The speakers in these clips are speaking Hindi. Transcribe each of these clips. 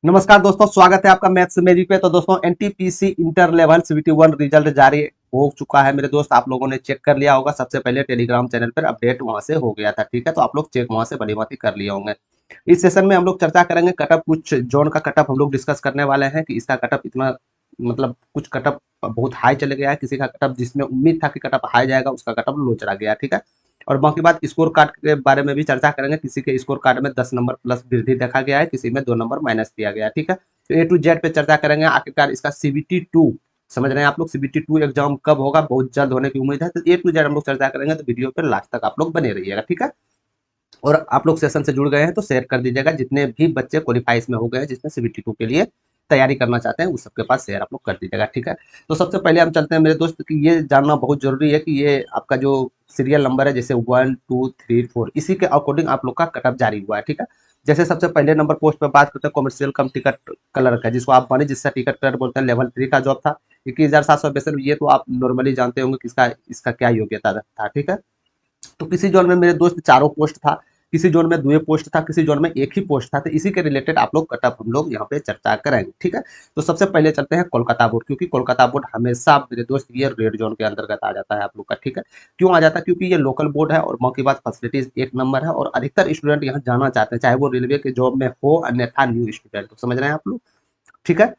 नमस्कार दोस्तों, स्वागत है आपका मैथ्स मेरी पे। तो दोस्तों NTPC inter level CBT 1 result जारी हो चुका है मेरे दोस्त। आप लोगों ने चेक कर लिया होगा, सबसे पहले टेलीग्राम चैनल पर अपडेट वहां से हो गया था। ठीक है, तो आप लोग चेक वहां से भली भांति कर लिए होंगे। इस सेशन में हम लोग चर्चा करेंगे कटअप, कुछ जोन का कटअप हम लोग डिस्कस करने वाले हैं कि इसका कटअप इतना, मतलब कुछ कटअप बहुत हाई चले गया है, किसी का कटअप जिसमें उम्मीद था कि कटअप हाई जाएगा उसका कटअप लो चला गया। ठीक है, और बाकी बात स्कोर कार्ड के बारे में भी चर्चा करेंगे। किसी के स्कोर कार्ड में 10 नंबर प्लस वृद्धि देखा गया है, किसी में 2 नंबर माइनस दिया गया है। ठीक है, तो ए टू जेड पे चर्चा करेंगे। आखिरकार इसका सीबीटी टू, समझ रहे हैं आप लोग, सीबीटी टू एग्जाम कब होगा, बहुत जल्द होने की उम्मीद है। तो ए टू जेड हम लोग चर्चा करेंगे, तो वीडियो पे लास्ट तक आप लोग बने रहिएगा। ठीक है, और आप लोग सेशन से जुड़ गए हैं तो शेयर कर दीजिएगा। जितने भी बच्चे क्वालिफाई इसमें हो गए हैं, जिसमें सीबीटी टू के लिए तैयारी करना चाहते हैं, उस सबके पास शेयर आप लोग कर दीजिएगा। ठीक है, तो सबसे पहले हम चलते हैं मेरे दोस्त कि ये जानना बहुत जरूरी है कि ये आपका जो सीरियल नंबर है, जैसे 1 2 3 4, इसी के अकॉर्डिंग आप लोग का कटअप जारी हुआ है। ठीक है, जैसे सबसे पहले नंबर पोस्ट पे बात करते हैं कॉमर्शियल कम टिकट क्लर्क है, जिसको आप वाणिज्य टिकट क्लर्क बोलते हैं। लेवल 3 का जॉब था, 21,700। ये तो आप नॉर्मली जानते होंगे किसका इसका क्या योग्यता था। ठीक है, तो किसी जोन में मेरे दोस्त चारों पोस्ट था, किसी जोन में 2 पोस्ट था, किसी जोन में एक ही पोस्ट था। तो इसी के रिलेटेड आप लोग कटअप हम लोग यहाँ पे चर्चा करेंगे। ठीक है, तो सबसे पहले चलते हैं कोलकाता बोर्ड, क्योंकि कोलकाता बोर्ड हमेशा मेरे दोस्त ये रेड जोन के अंतर्गत आ जाता है आप लोग का। ठीक है, क्यों आ जाता है? क्योंकि ये लोकल बोर्ड है और मौके बाद फैसिलिटीज एक नंबर है, और अधिकतर स्टूडेंट यहाँ जाना चाहते हैं, चाहे वो रेलवे के जॉब में हो अन्यथा न्यू स्टूडेंट, तो समझ रहे हैं आप लोग। ठीक है,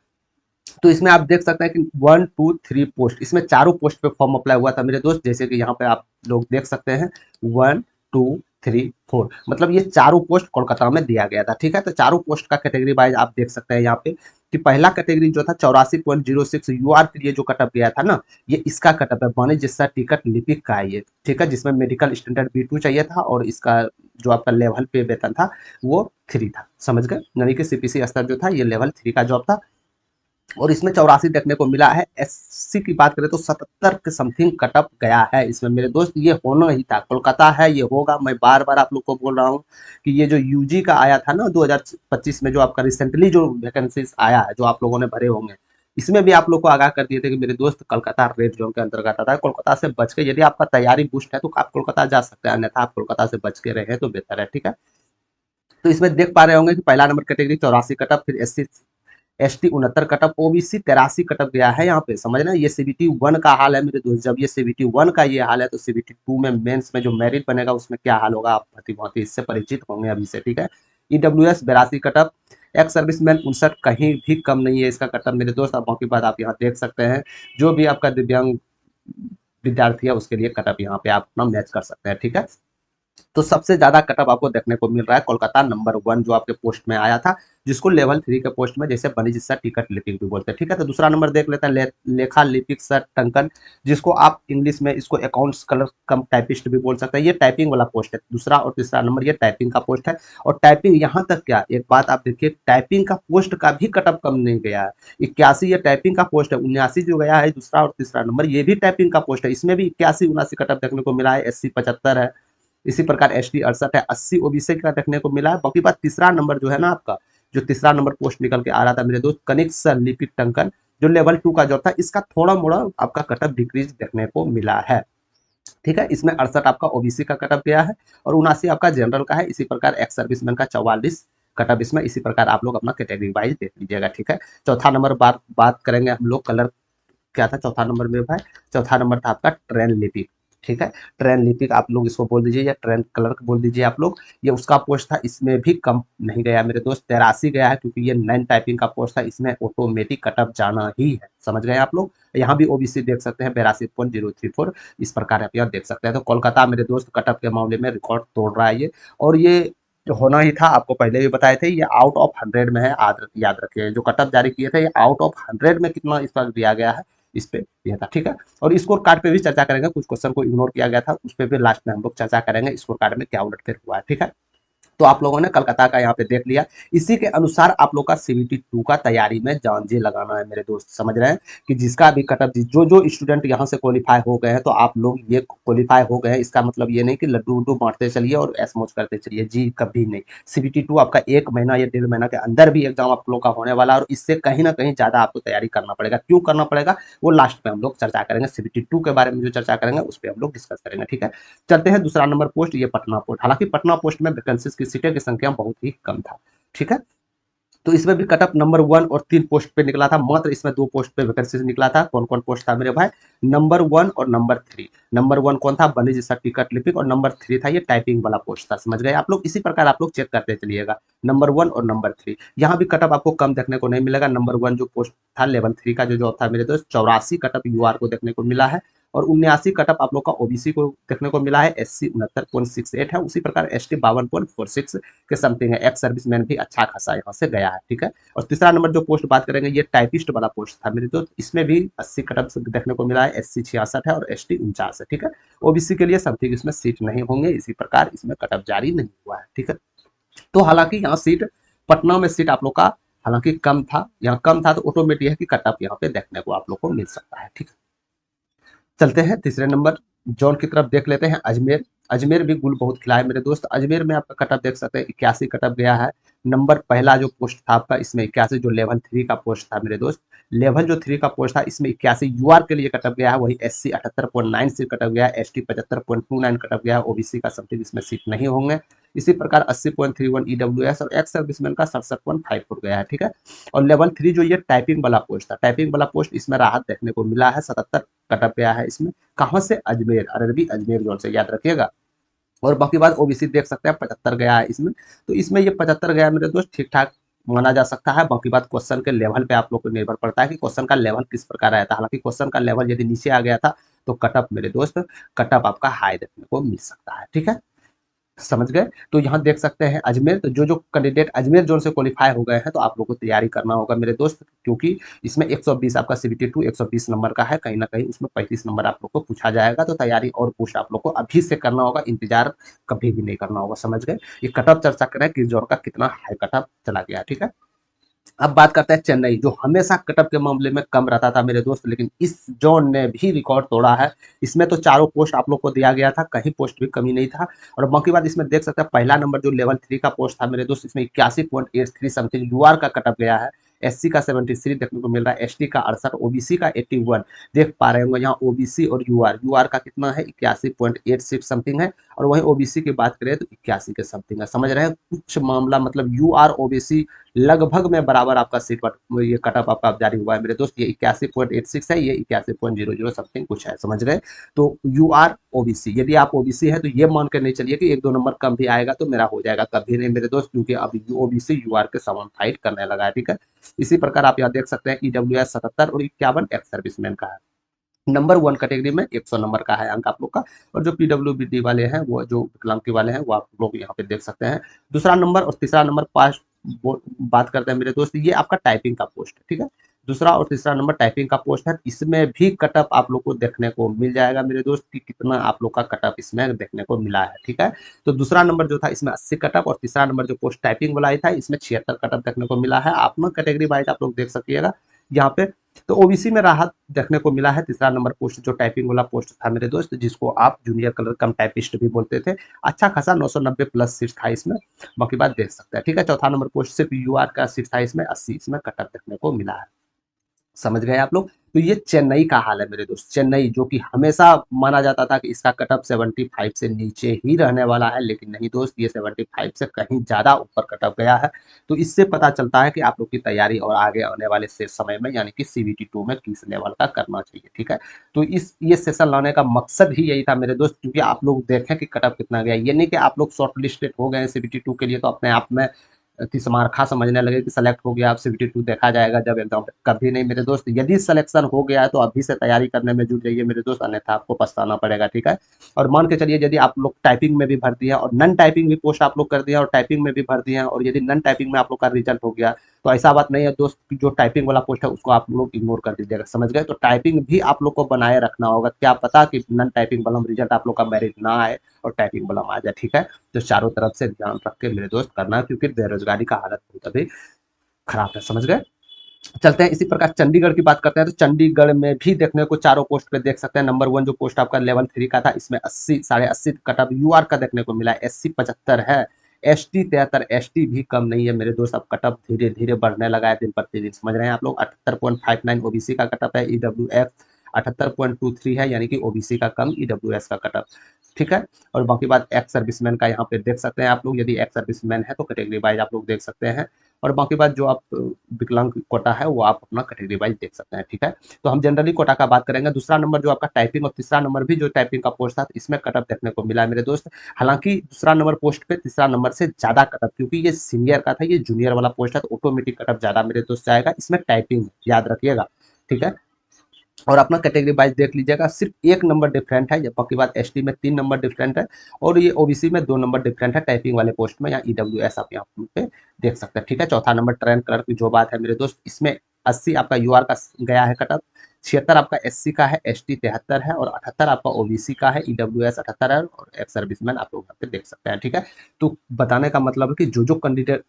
तो इसमें आप देख सकते हैं कि 1 2 3 पोस्ट, इसमें चारों पोस्ट पे फॉर्म अप्लाई हुआ था मेरे दोस्त। जैसे कि यहाँ पे आप लोग देख सकते हैं 1 2 3 4, मतलब ये चारों पोस्ट कोलकाता में दिया गया था। ठीक है, तो चारों पोस्ट का कैटेगरी वाइज आप देख सकते हैं यहाँ पे कि पहला कैटेगरी जो था 84.06 यूआर के लिए जो कटअप गया था ना, ये इसका कटअप है। वाणिज्य जिसका टिकट लिपिक का है ये। ठीक है, जिसमें मेडिकल स्टैंडर्ड B2 चाहिए था, और इसका जो आपका लेवल पे वेतन था वो 3 था। समझ गए, यानी कि सीपीसी स्तर जो था ये लेवल 3 का जॉब था। और इसमें 84 देखने को मिला है। एससी की बात करें तो 77 के समथिंग कटअप गया है इसमें मेरे दोस्त। ये होना ही था, कोलकाता है, ये होगा। मैं बार बार आप लोग को बोल रहा हूँ कि ये जो यूजी का आया था ना 2025 में, जो आपका रिसेंटली जो वैकेंसीज आया है, जो आप लोगों ने भरे होंगे, इसमें भी आप लोग को आगाह कर दिए थे कि मेरे दोस्त कोलकाता रेड जोन के अंतर्गत आता है। कोलकाता से बच के, यदि आपका तैयारी बूस्ट है तो आप कोलकाता जा सकते हैं, अन्यथा आप कोलकाता से बच के रहे तो बेहतर है। ठीक है, तो इसमें देख पा रहे होंगे कि पहला नंबर कैटेगरी 84 कटअप, फिर SC ST 69 cutoff, OBC 83 cutoff गया है यहाँ पे। समझ रहे हैं, ये सीबीटी 1 का हाल है मेरे दोस्त। जब ये सीबीटी 1 का ये हाल है, तो सीबीटी 2 में मेंस में जो मेरिट बनेगा उसमें क्या हाल होगा, आप भांति भांति इससे परिचित होंगे अभी से। ठीक है, ईडब्ल्यूएस 82 कटअप, एक्स सर्विसमैन 59, कहीं भी कम नहीं है इसका कटअप मेरे दोस्त। अब बाकी बात आप यहाँ देख सकते हैं, जो भी आपका दिव्यांग विद्यार्थी है उसके लिए कटअप यहाँ पे आप अपना मैच कर सकते हैं। ठीक है, तो सबसे ज्यादा कटअप आपको देखने को मिल रहा है कोलकाता नंबर 1, जो आपके पोस्ट में आया था, जिसको लेवल 3 के पोस्ट में जैसे वाणिज्य सर टिकट लिपिक भी बोलते हैं। ठीक है, तो दूसरा नंबर देख लेते हैं लेखा लिपिक सर टंकन, जिसको आप इंग्लिश में इसको अकाउंट्स कलर कम टाइपिस्ट भी बोल सकते हैं। ये टाइपिंग वाला पोस्ट है। दूसरा और तीसरा नंबर ये टाइपिंग का पोस्ट है। और टाइपिंग यहाँ तक क्या, एक बात आप देखिए, टाइपिंग का पोस्ट का भी कटअप कम नहीं गया है। 81 ये टाइपिंग का पोस्ट है। 79 जो गया है दूसरा और तीसरा नंबर, ये भी टाइपिंग का पोस्ट है। इसमें भी 81 79 कटअप देखने को मिला है। एससी 75 है, इसी प्रकार एस टी 68 है, 80 ओबीसी का देखने को मिला है। बाकी बात तीसरा नंबर जो है ना आपका, जो तीसरा नंबर पोस्ट निकल के आ रहा था मेरे दोस्त, कनिक सर लिपिक टंकन, जो लेवल 2 का जॉब था, इसका थोड़ा मोड़ा आपका कटअप डिक्रीज देखने को मिला है। ठीक है, इसमें 68 आपका ओबीसी का कटअप गया है, और 79 आपका जनरल का है। इसी प्रकार एक्स सर्विसमैन का 44 कटअप इसमें। इसी प्रकार आप लोग अपना कैटेगरी वाइज देख लीजिएगा। ठीक है, चौथा नंबर बात करेंगे हम लोग कलर, क्या था चौथा नंबर में भाई? चौथा नंबर था आपका ट्रेन लिपिक। ठीक है, ट्रेन लिपिक आप लोग इसको बोल दीजिए, या ट्रेन क्लर्क बोल दीजिए आप लोग। ये उसका पोस्ट था, इसमें भी कम नहीं गया मेरे दोस्त, 83 गया है, क्योंकि ये नॉन टाइपिंग का पोस्ट था। इसमें ऑटोमेटिक कटअप जाना ही है। समझ गए आप लोग। यहाँ भी ओबीसी देख सकते हैं 82.034, इस प्रकार आप यहाँ देख सकते हैं। तो कोलकाता मेरे दोस्त कटअप के मामले में रिकॉर्ड तोड़ रहा है ये, और ये जो होना ही था, आपको पहले भी बताए थे, ये आउट ऑफ 100 में है। याद रखिए, जो कटअप जारी किए थे ये आउट ऑफ 100 में कितना इस पर दिया गया है, इस पे दिया था। ठीक है, और स्कोर कार्ड पे भी चर्चा करेंगे। कुछ क्वेश्चन को इग्नोर किया गया था, उस पर भी लास्ट में हम लोग चर्चा करेंगे, स्कोर कार्ड में क्या उलट फेर हुआ है। ठीक है, तो आप लोगों ने कलकत्ता का यहाँ पे देख लिया। इसी के अनुसार आप लोग का सीबीटी 2 का तैयारी में जान जी लगाना है मेरे दोस्त। समझ रहे हैं कि जिसका भी कटअप, जो जो स्टूडेंट यहाँ से क्वालिफाई हो गए हैं, तो आप लोग ये क्वालिफाई हो गए हैं, इसका मतलब ये नहीं कि लड्डू उड्डू बांटते चलिए और ऐश मौज करते चलिए जी, कभी नहीं। सीबीटी 2 आपका 1 महीना या 1.5 महीना के अंदर भी एग्जाम आप लोग का होने वाला है, और इससे कहीं ना कहीं ज्यादा आपको तैयारी करना पड़ेगा। क्यों करना पड़ेगा वो लास्ट में हम लोग चर्चा करेंगे। सीबीटी 2 के बारे में जो चर्चा करेंगे उस पर हम लोग डिस्कस करेंगे। ठीक है, चलते हैं दूसरा नंबर पोस्ट, ये पटना पोस्ट। हालांकि पटना पोस्ट में वैकेंसीज की सीटें की संख्या बहुत ही कम था। ठीक है, तो इसमें भी कट ऑफ नंबर 1 और 3 पोस्ट पे निकला था, मात्र इसमें 2 पोस्ट पे वैकेंसी निकला था। कौन कौन पोस्ट था मेरे भाई? नंबर 1 और नंबर 3। नंबर 1 कौन था? बनी जैसा टिकट लिपिक, और नंबर 3 था ये टाइपिंग वाला पोस्ट था। समझ गए आप लोग? इसी प्रकार आप लोग चेक करते चलिएगा, नंबर 1 और नंबर 3। यहाँ भी कट ऑफ आपको कम देखने को नहीं मिलेगा। नंबर 1 जो पोस्ट था लेवल 3 का जो जॉब था मेरे दोस्त, 84 कट ऑफ यूआर को देखने को मिला है, और 79 कट ऑफ आप लोग का ओबीसी को देखने को मिला है। एससी 69.68 है, उसी प्रकार एसटी 52.46 के समथिंग है। एक्स सर्विसमैन भी अच्छा खासा यहाँ से गया है, ठीक है। और तीसरा नंबर जो पोस्ट बात करेंगे, ये टाइपिस्ट वाला पोस्ट था मेरे दोस्त, इसमें भी 80 कट ऑफ देखने को मिला है। एससी 66 है और एसटी 49 है, ठीक है। ओबीसी के लिए समथिंग इसमें सीट नहीं होंगे, इसी प्रकार इसमें कट ऑफ जारी नहीं हुआ है, ठीक है। तो हालांकि यहाँ सीट, पटना में सीट आप लोग का हालांकि कम था, यहाँ कम था, तो ऑटोमेटिक है कि कट ऑफ यहाँ पे देखने को आप लोग को मिल सकता है, ठीक है। चलते हैं तीसरे नंबर जोन की तरफ, देख लेते हैं अजमेर। अजमेर भी गुल बहुत खिला है मेरे दोस्त। अजमेर में आपका कटअप देख सकते हैं, 81 कटअप गया है। नंबर पहला जो पोस्ट था आपका इसमें 81, जो लेवल 3 का पोस्ट था मेरे दोस्त, लेवल जो 3 का पोस्ट था इसमें 81 यूआर के लिए कटअप गया है। वही एससी 78.96 कटअप गया है, एसटी 75.29 कटअप गया है, ओबीसी का समथिंग इसमें सीट नहीं होंगे। इसी प्रकार 80.31 ईडब्ल्यूएस और एक्स सर्विसमैन का 67.54 गया है, ठीक है। और लेवल 3 जो ये टाइपिंग वाला पोस्ट था, टाइपिंग वाला पोस्ट इसमें राहत देखने को मिला है, 77 कटअप गया है इसमें। कहाँ से? अजमेर, अरबी अजमेर जोन से, याद रखिएगा। और बाकी बात ओबीसी देख सकते हैं 75 गया है इसमें। तो इसमें ये 75 गया मेरे दोस्त, ठीक ठाक माना जा सकता है। बाकी बात क्वेश्चन के लेवल पे आप लोग को निर्भर पड़ता है कि क्वेश्चन का लेवल किस प्रकार आया था। हालांकि क्वेश्चन का लेवल यदि नीचे आ गया था तो कटअप मेरे दोस्त, कटअप आपका हाई देखने को मिल सकता है, ठीक है। समझ गए? तो यहाँ देख सकते हैं अजमेर, तो जो जो कैंडिडेट अजमेर जोन से क्वालिफाई हो गए हैं तो आप लोग को तैयारी करना होगा मेरे दोस्त, क्योंकि इसमें 120 आपका सीबीटी 2 120 नंबर का है, कहीं ना कहीं उसमें 35 नंबर आप लोग को पूछा जाएगा। तो तैयारी और पुश आप लोग को अभी से करना होगा, इंतजार कभी भी नहीं करना होगा। समझ गए? ये कटअप चर्चा करें कि जोन का कितना हाई कटअप चला गया, ठीक है। अब बात करते हैं चेन्नई, जो हमेशा कटअप के मामले में कम रहता था मेरे दोस्त, लेकिन इस जोन ने भी रिकॉर्ड तोड़ा है। इसमें तो चारों पोस्ट आप लोग को दिया गया था, कहीं पोस्ट भी कमी नहीं था। और बाकी बात इसमें देख सकते हैं, पहला नंबर जो लेवल 3 का पोस्ट था मेरे दोस्त, इसमें 81.83 समथिंग यूआर का कटअप गया है। एससी का 73 देखने को मिल रहा है, एसटी का 68, ओबीसी का 81। देख पा रहे होंगे यहाँ ओबीसी और यूआर, यूआर का कितना है? 81.86 समथिंग है, और वहीं ओबीसी की बात करें तो 81 के समथिंग है। समझ रहे हैं? कुछ मामला मतलब यूआर ओबीसी लगभग में बराबर आपका सीट ये कटअप आपका जारी हुआ है मेरे दोस्त। ये 81.86 है, ये 81.00 समथिंग कुछ है। समझ गए? तो यू आर ओबीसी, यदि आप ओबीसी है तो ये मान कर नहीं चलिए कि 1-2 नंबर कम भी आएगा तो मेरा हो जाएगा, कभी नहीं मेरे दोस्त, क्योंकि अब ओबीसी यू आर के समान फाइट करने लगा है, ठीक है। इसी प्रकार आप यहाँ देख सकते हैं ईडब्ल्यूएस 77 और 51 एक्स सर्विसमैन का है। नंबर 1 कैटेगरी में 100 नंबर का है अंक आप लोग का, और जो पीडब्ल्यूबीडी वाले हैं, वो जो विकलांग वाले हैं, वो आप लोग यहाँ पे देख सकते हैं। दूसरा नंबर और तीसरा नंबर पास बात करते हैं मेरे दोस्त, ये आपका टाइपिंग का पोस्ट है, ठीक है। दूसरा और तीसरा नंबर टाइपिंग का पोस्ट है, इसमें भी कटअप आप लोग को देखने को मिल जाएगा मेरे दोस्त कि कितना आप लोग का कटअप इसमें देखने को मिला है, ठीक है। तो दूसरा नंबर जो था इसमें 80 कटअप, और तीसरा नंबर जो पोस्ट टाइपिंग वाला था इसमें 76 कटअप देखने को मिला है। आप लोग कैटेगरी वाइज आप लोग देख सकिएगा यहाँ पे। तो ओबीसी में राहत देखने को मिला है, तीसरा नंबर पोस्ट जो टाइपिंग वाला पोस्ट था मेरे दोस्त, जिसको आप जूनियर कलर कम टाइपिस्ट भी बोलते थे, अच्छा खासा 990 प्लस सीट था इसमें। बाकी बात देख सकते हैं, ठीक है। चौथा नंबर पोस्ट सिर्फ यूआर का सीट था इसमें, 80 इसमें कटअप देखने को मिला है। समझ गए आप लोग? तो ये चेन्नई का हाल है मेरे दोस्त। चेन्नई जो कि हमेशा माना जाता था कि इसका कटअप 75 से नीचे ही रहने वाला है, लेकिन नहीं दोस्त, ये 75 से कहीं ज्यादा ऊपर कटअप गया है। तो इससे पता चलता है कि आप लोग की तैयारी और आगे आने वाले से समय में यानी कि सीबीटी 2 में किस लेवल का करना चाहिए, ठीक है। तो इस ये सेशन लाने का मकसद ही यही था मेरे दोस्त, क्योंकि आप लोग देखें कि कटअप कितना गया। ये नहीं कि आप लोग शॉर्ट लिस्टेड हो गए सीबीटी 2 के लिए तो अपने आप में तिस्मारखा समझने लगे कि सेलेक्ट हो गया, आप सीबीटी 2 देखा जाएगा जब एग्जाम। कभी नहीं मेरे दोस्त, यदि सिलेक्शन हो गया है तो अभी से तैयारी करने में जुट जाइए मेरे दोस्त, अन्यथा आपको पछताना पड़ेगा, ठीक है। और मान के चलिए यदि आप लोग टाइपिंग में भी भर्ती है और नन टाइपिंग भी पोस्ट आप लोग कर दिया और टाइपिंग में भी भर्ती है, और यदि नन टाइपिंग में आप लोग का रिजल्ट हो गया, तो ऐसा बात नहीं है दोस्त, जो टाइपिंग वाला पोस्ट है उसको आप लोग इग्नोर कर दीजिएगा। समझ गए? तो टाइपिंग भी आप लोग को बनाए रखना होगा, क्या पता कि नन टाइपिंग वाला रिजल्ट आप लोग का मेरिट ना आए और टाइपिंग वाला आ जाए, ठीक है। तो चारों तरफ से ध्यान रख के मेरे दोस्त करना, क्योंकि बेरोजगारी का हालत बहुत अभी खराब है। समझ गए? चलते हैं इसी प्रकार चंडीगढ़ की बात करते हैं। तो चंडीगढ़ में भी देखने को चारों पोस्ट पे देख सकते हैं। नंबर 1 जो पोस्ट आपका लेवल 3 का था, इसमें 80 80.5 कटअप यूआर का देखने को मिला है, एससी 75 है, एसटी 73, एसटी भी कम नहीं है मेरे दोस्त। अब कटअप धीरे धीरे बढ़ने लगा है दिन प्रतिदिन। समझ रहे हैं आप लोग? 78.59 ओबीसी का कटअप है, ईडब्ल्यूएफ 78.23 है, यानी कि ओबीसी का कम, ईडब्ल्यूएस का कटअप, ठीक है। और बाकी बात एक्स सर्विसमैन का यहाँ पे देख सकते हैं आप लोग, यदि एक्स सर्विसमैन है तो कैटेगरी वाइज आप लोग देख सकते हैं। और बाकी बात जो आप विकलांग कोटा है वो आप अपना कैटेगरी वाइज देख सकते हैं, ठीक है। तो हम जनरली कोटा का बात करेंगे। दूसरा नंबर जो आपका टाइपिंग और तीसरा नंबर भी जो टाइपिंग का पोस्ट था, तो इसमें कटअप देखने को मिला है मेरे दोस्त। हालांकि दूसरा नंबर पोस्ट पे तीसरा नंबर से ज्यादा कटअप, क्योंकि ये सीनियर का था, ये जूनियर वाला पोस्ट है, तो ऑटोमेटिक कटअप ज्यादा मेरे दोस्त जाएगा। इसमें टाइपिंग याद रखिएगा, ठीक है। और अपना कैटेगरी वाइज देख लीजिएगा, सिर्फ एक नंबर डिफरेंट है, बाकी बात एसटी में 3 नंबर डिफरेंट है, और ये ओबीसी में 2 नंबर डिफरेंट है टाइपिंग वाले पोस्ट में, या ईडब्ल्यूएस आप यहाँ पे देख सकते हैं, ठीक है। चौथा नंबर ट्रेन कलर की जो बात है मेरे दोस्त, इसमें 80 आपका यूआर का गया है कटअप, 76 आपका एससी का है, एसटी 73 है, और 78 आपका ओबीसी का है, ईडब्ल्यूएस 78 है, और एक्स सर्विसमैन आप लोग यहाँ पे देख सकते हैं, ठीक है। तो बताने का मतलब है कि जो जो कैंडिडेट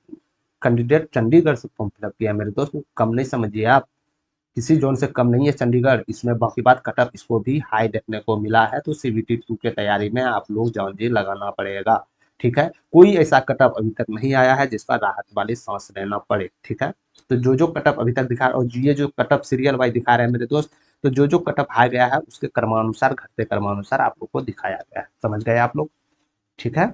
कैंडिडेट चंडीगढ़ से फॉर्म फिलअप किया है मेरे दोस्त, वो कम नहीं समझिए आप, किसी जोन से कम नहीं है चंडीगढ़। इसमें बाकी बात कटअप इसको भी हाई देखने को मिला है, तो सीबीटी 2 के तैयारी में आप लोग जान जी लगाना पड़ेगा, ठीक है। कोई ऐसा कटअप अभी तक नहीं आया है जिसका राहत वाली सांस लेना पड़े, ठीक है। तो जो जो कटअप अभी तक दिखा, और ये जो कटअप सीरियल वाइज दिखा रहे हैं मेरे दोस्त, तो जो जो कटअप आ गया है उसके क्रमानुसार, घटते क्रमानुसार आप लोग को दिखाया गया है, समझ गए आप लोग, ठीक है।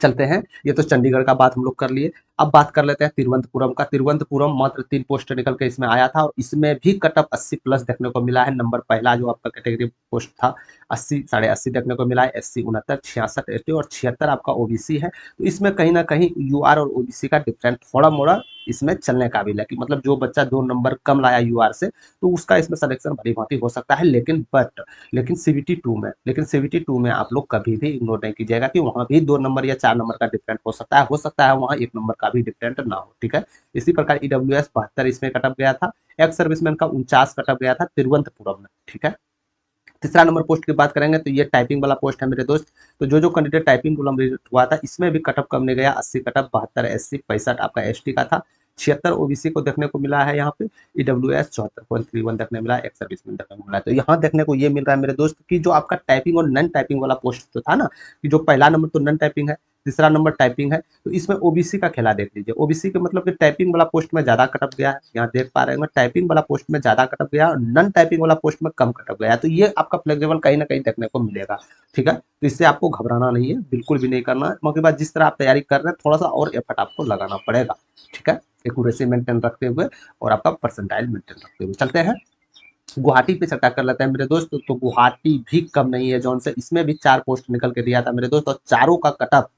चलते हैं, ये तो चंडीगढ़ का बात हम लोग कर लिए। अब बात कर लेते हैं तिरुवनंतपुरम का। तिरुवनंतपुरम मात्र 3 पोस्ट निकल के इसमें आया था, और इसमें भी कटअप 80 प्लस देखने को मिला है। नंबर पहला जो आपका कैटेगरी पोस्ट था, 80 80.5 देखने को मिला है, एससी 69, 66 एसटी, और 76 आपका ओबीसी है। तो इसमें कहीं ना कहीं यूआर और ओबीसी का डिफरेंट थोड़ा मोड़ा इसमें चलने काबिल है, कि मतलब जो बच्चा 2 नंबर कम लाया यूआर से, तो उसका इसमें सिलेक्शन भली भांति हो सकता है, लेकिन सीबीटी टू में आप लोग कभी भी इग्नोर नहीं कीजिएगा कि वहां भी 2 नंबर या 4 नंबर का डिफरेंट हो सकता है वहां 1 नंबर का भी डिफरेंट ना हो, ठीक है। इसी प्रकार ईडब्ल्यूएस 72 इसमें कटअप गया था, एक्स सर्विसमैन का 49 कटअप गया था तिरुवनंतपुरम में, ठीक है। तीसरा नंबर पोस्ट की बात करेंगे तो ये टाइपिंग वाला पोस्ट है मेरे दोस्त। तो जो जो कैंडिडेट टाइपिंग को हुआ था, इसमें भी कटअप कम नहीं गया, 80 कटअप, 72 एससी, 65 आपका एसटी का था, 76 ओबीसी को देखने को मिला है यहाँ पे, ईडब्ल्यूएस 74.31 देखने मिला है, एक्स सर्विसमैन देखने को मिला है। तो यहाँ देखने को ये मिल रहा है मेरे दोस्त कि जो आपका टाइपिंग और नॉन टाइपिंग वाला पोस्ट जो था ना, कि जो पहला नंबर तो नॉन टाइपिंग है, तीसरा नंबर टाइपिंग है, तो इसमें ओबीसी का खेला देख लीजिए। ओबीसी के मतलब कि टाइपिंग वाला पोस्ट में ज्यादा कटअप गया है, यहाँ देख पा रहे हैं, टाइपिंग वाला पोस्ट में ज्यादा कटअप गया और नॉन टाइपिंग वाला पोस्ट में कम कटअप गया, तो ये आपका फ्लेक्सिबल कहीं ना कहीं देखने को मिलेगा, ठीक है। तो इससे आपको घबराना नहीं है, बिल्कुल भी नहीं करना है, मौके बाद जिस तरह आप तैयारी कर रहे हैं थोड़ा सा और एफर्ट आपको लगाना पड़ेगा, ठीक है, एक्यूरेसी मेंटेन रखते हुए और आपका परसेंटाइल मेंटेन रखते हुए। चलते हैं गुवाहाटी पे चर्चा कर लेते हैं मेरे दोस्त। तो गुवाहाटी भी कम नहीं है जौन से, इसमें भी 4 पोस्ट निकल के दिया था मेरे दोस्त, और चारों का कटअप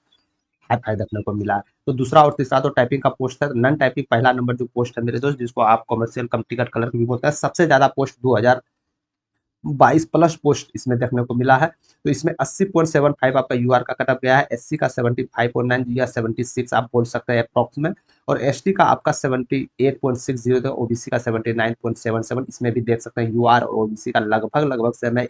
हाई फाई देखने को मिला है। तो दूसरा और तीसरा तो टाइपिंग का पोस्ट है, नॉन टाइपिंग पहला नंबर जो पोस्ट है मेरे दोस्त, जिसको आप कमर्शियल कम टिकट कलर भी बोलते हैं, सबसे ज्यादा पोस्ट 2022 प्लस पोस्ट इसमें देखने को मिला है। तो इसमें 80.75 आपका यूआर का कटअप गया है, एससी का 75.9 या 76 आप बोल सकते हैं अप्रॉक्स में, और एसटी का आपका 78.60 था, ओबीसी का 79.77, इसमें भी देख सकते हैं यूआर और ओबीसी का लगभग लगभग सेम है।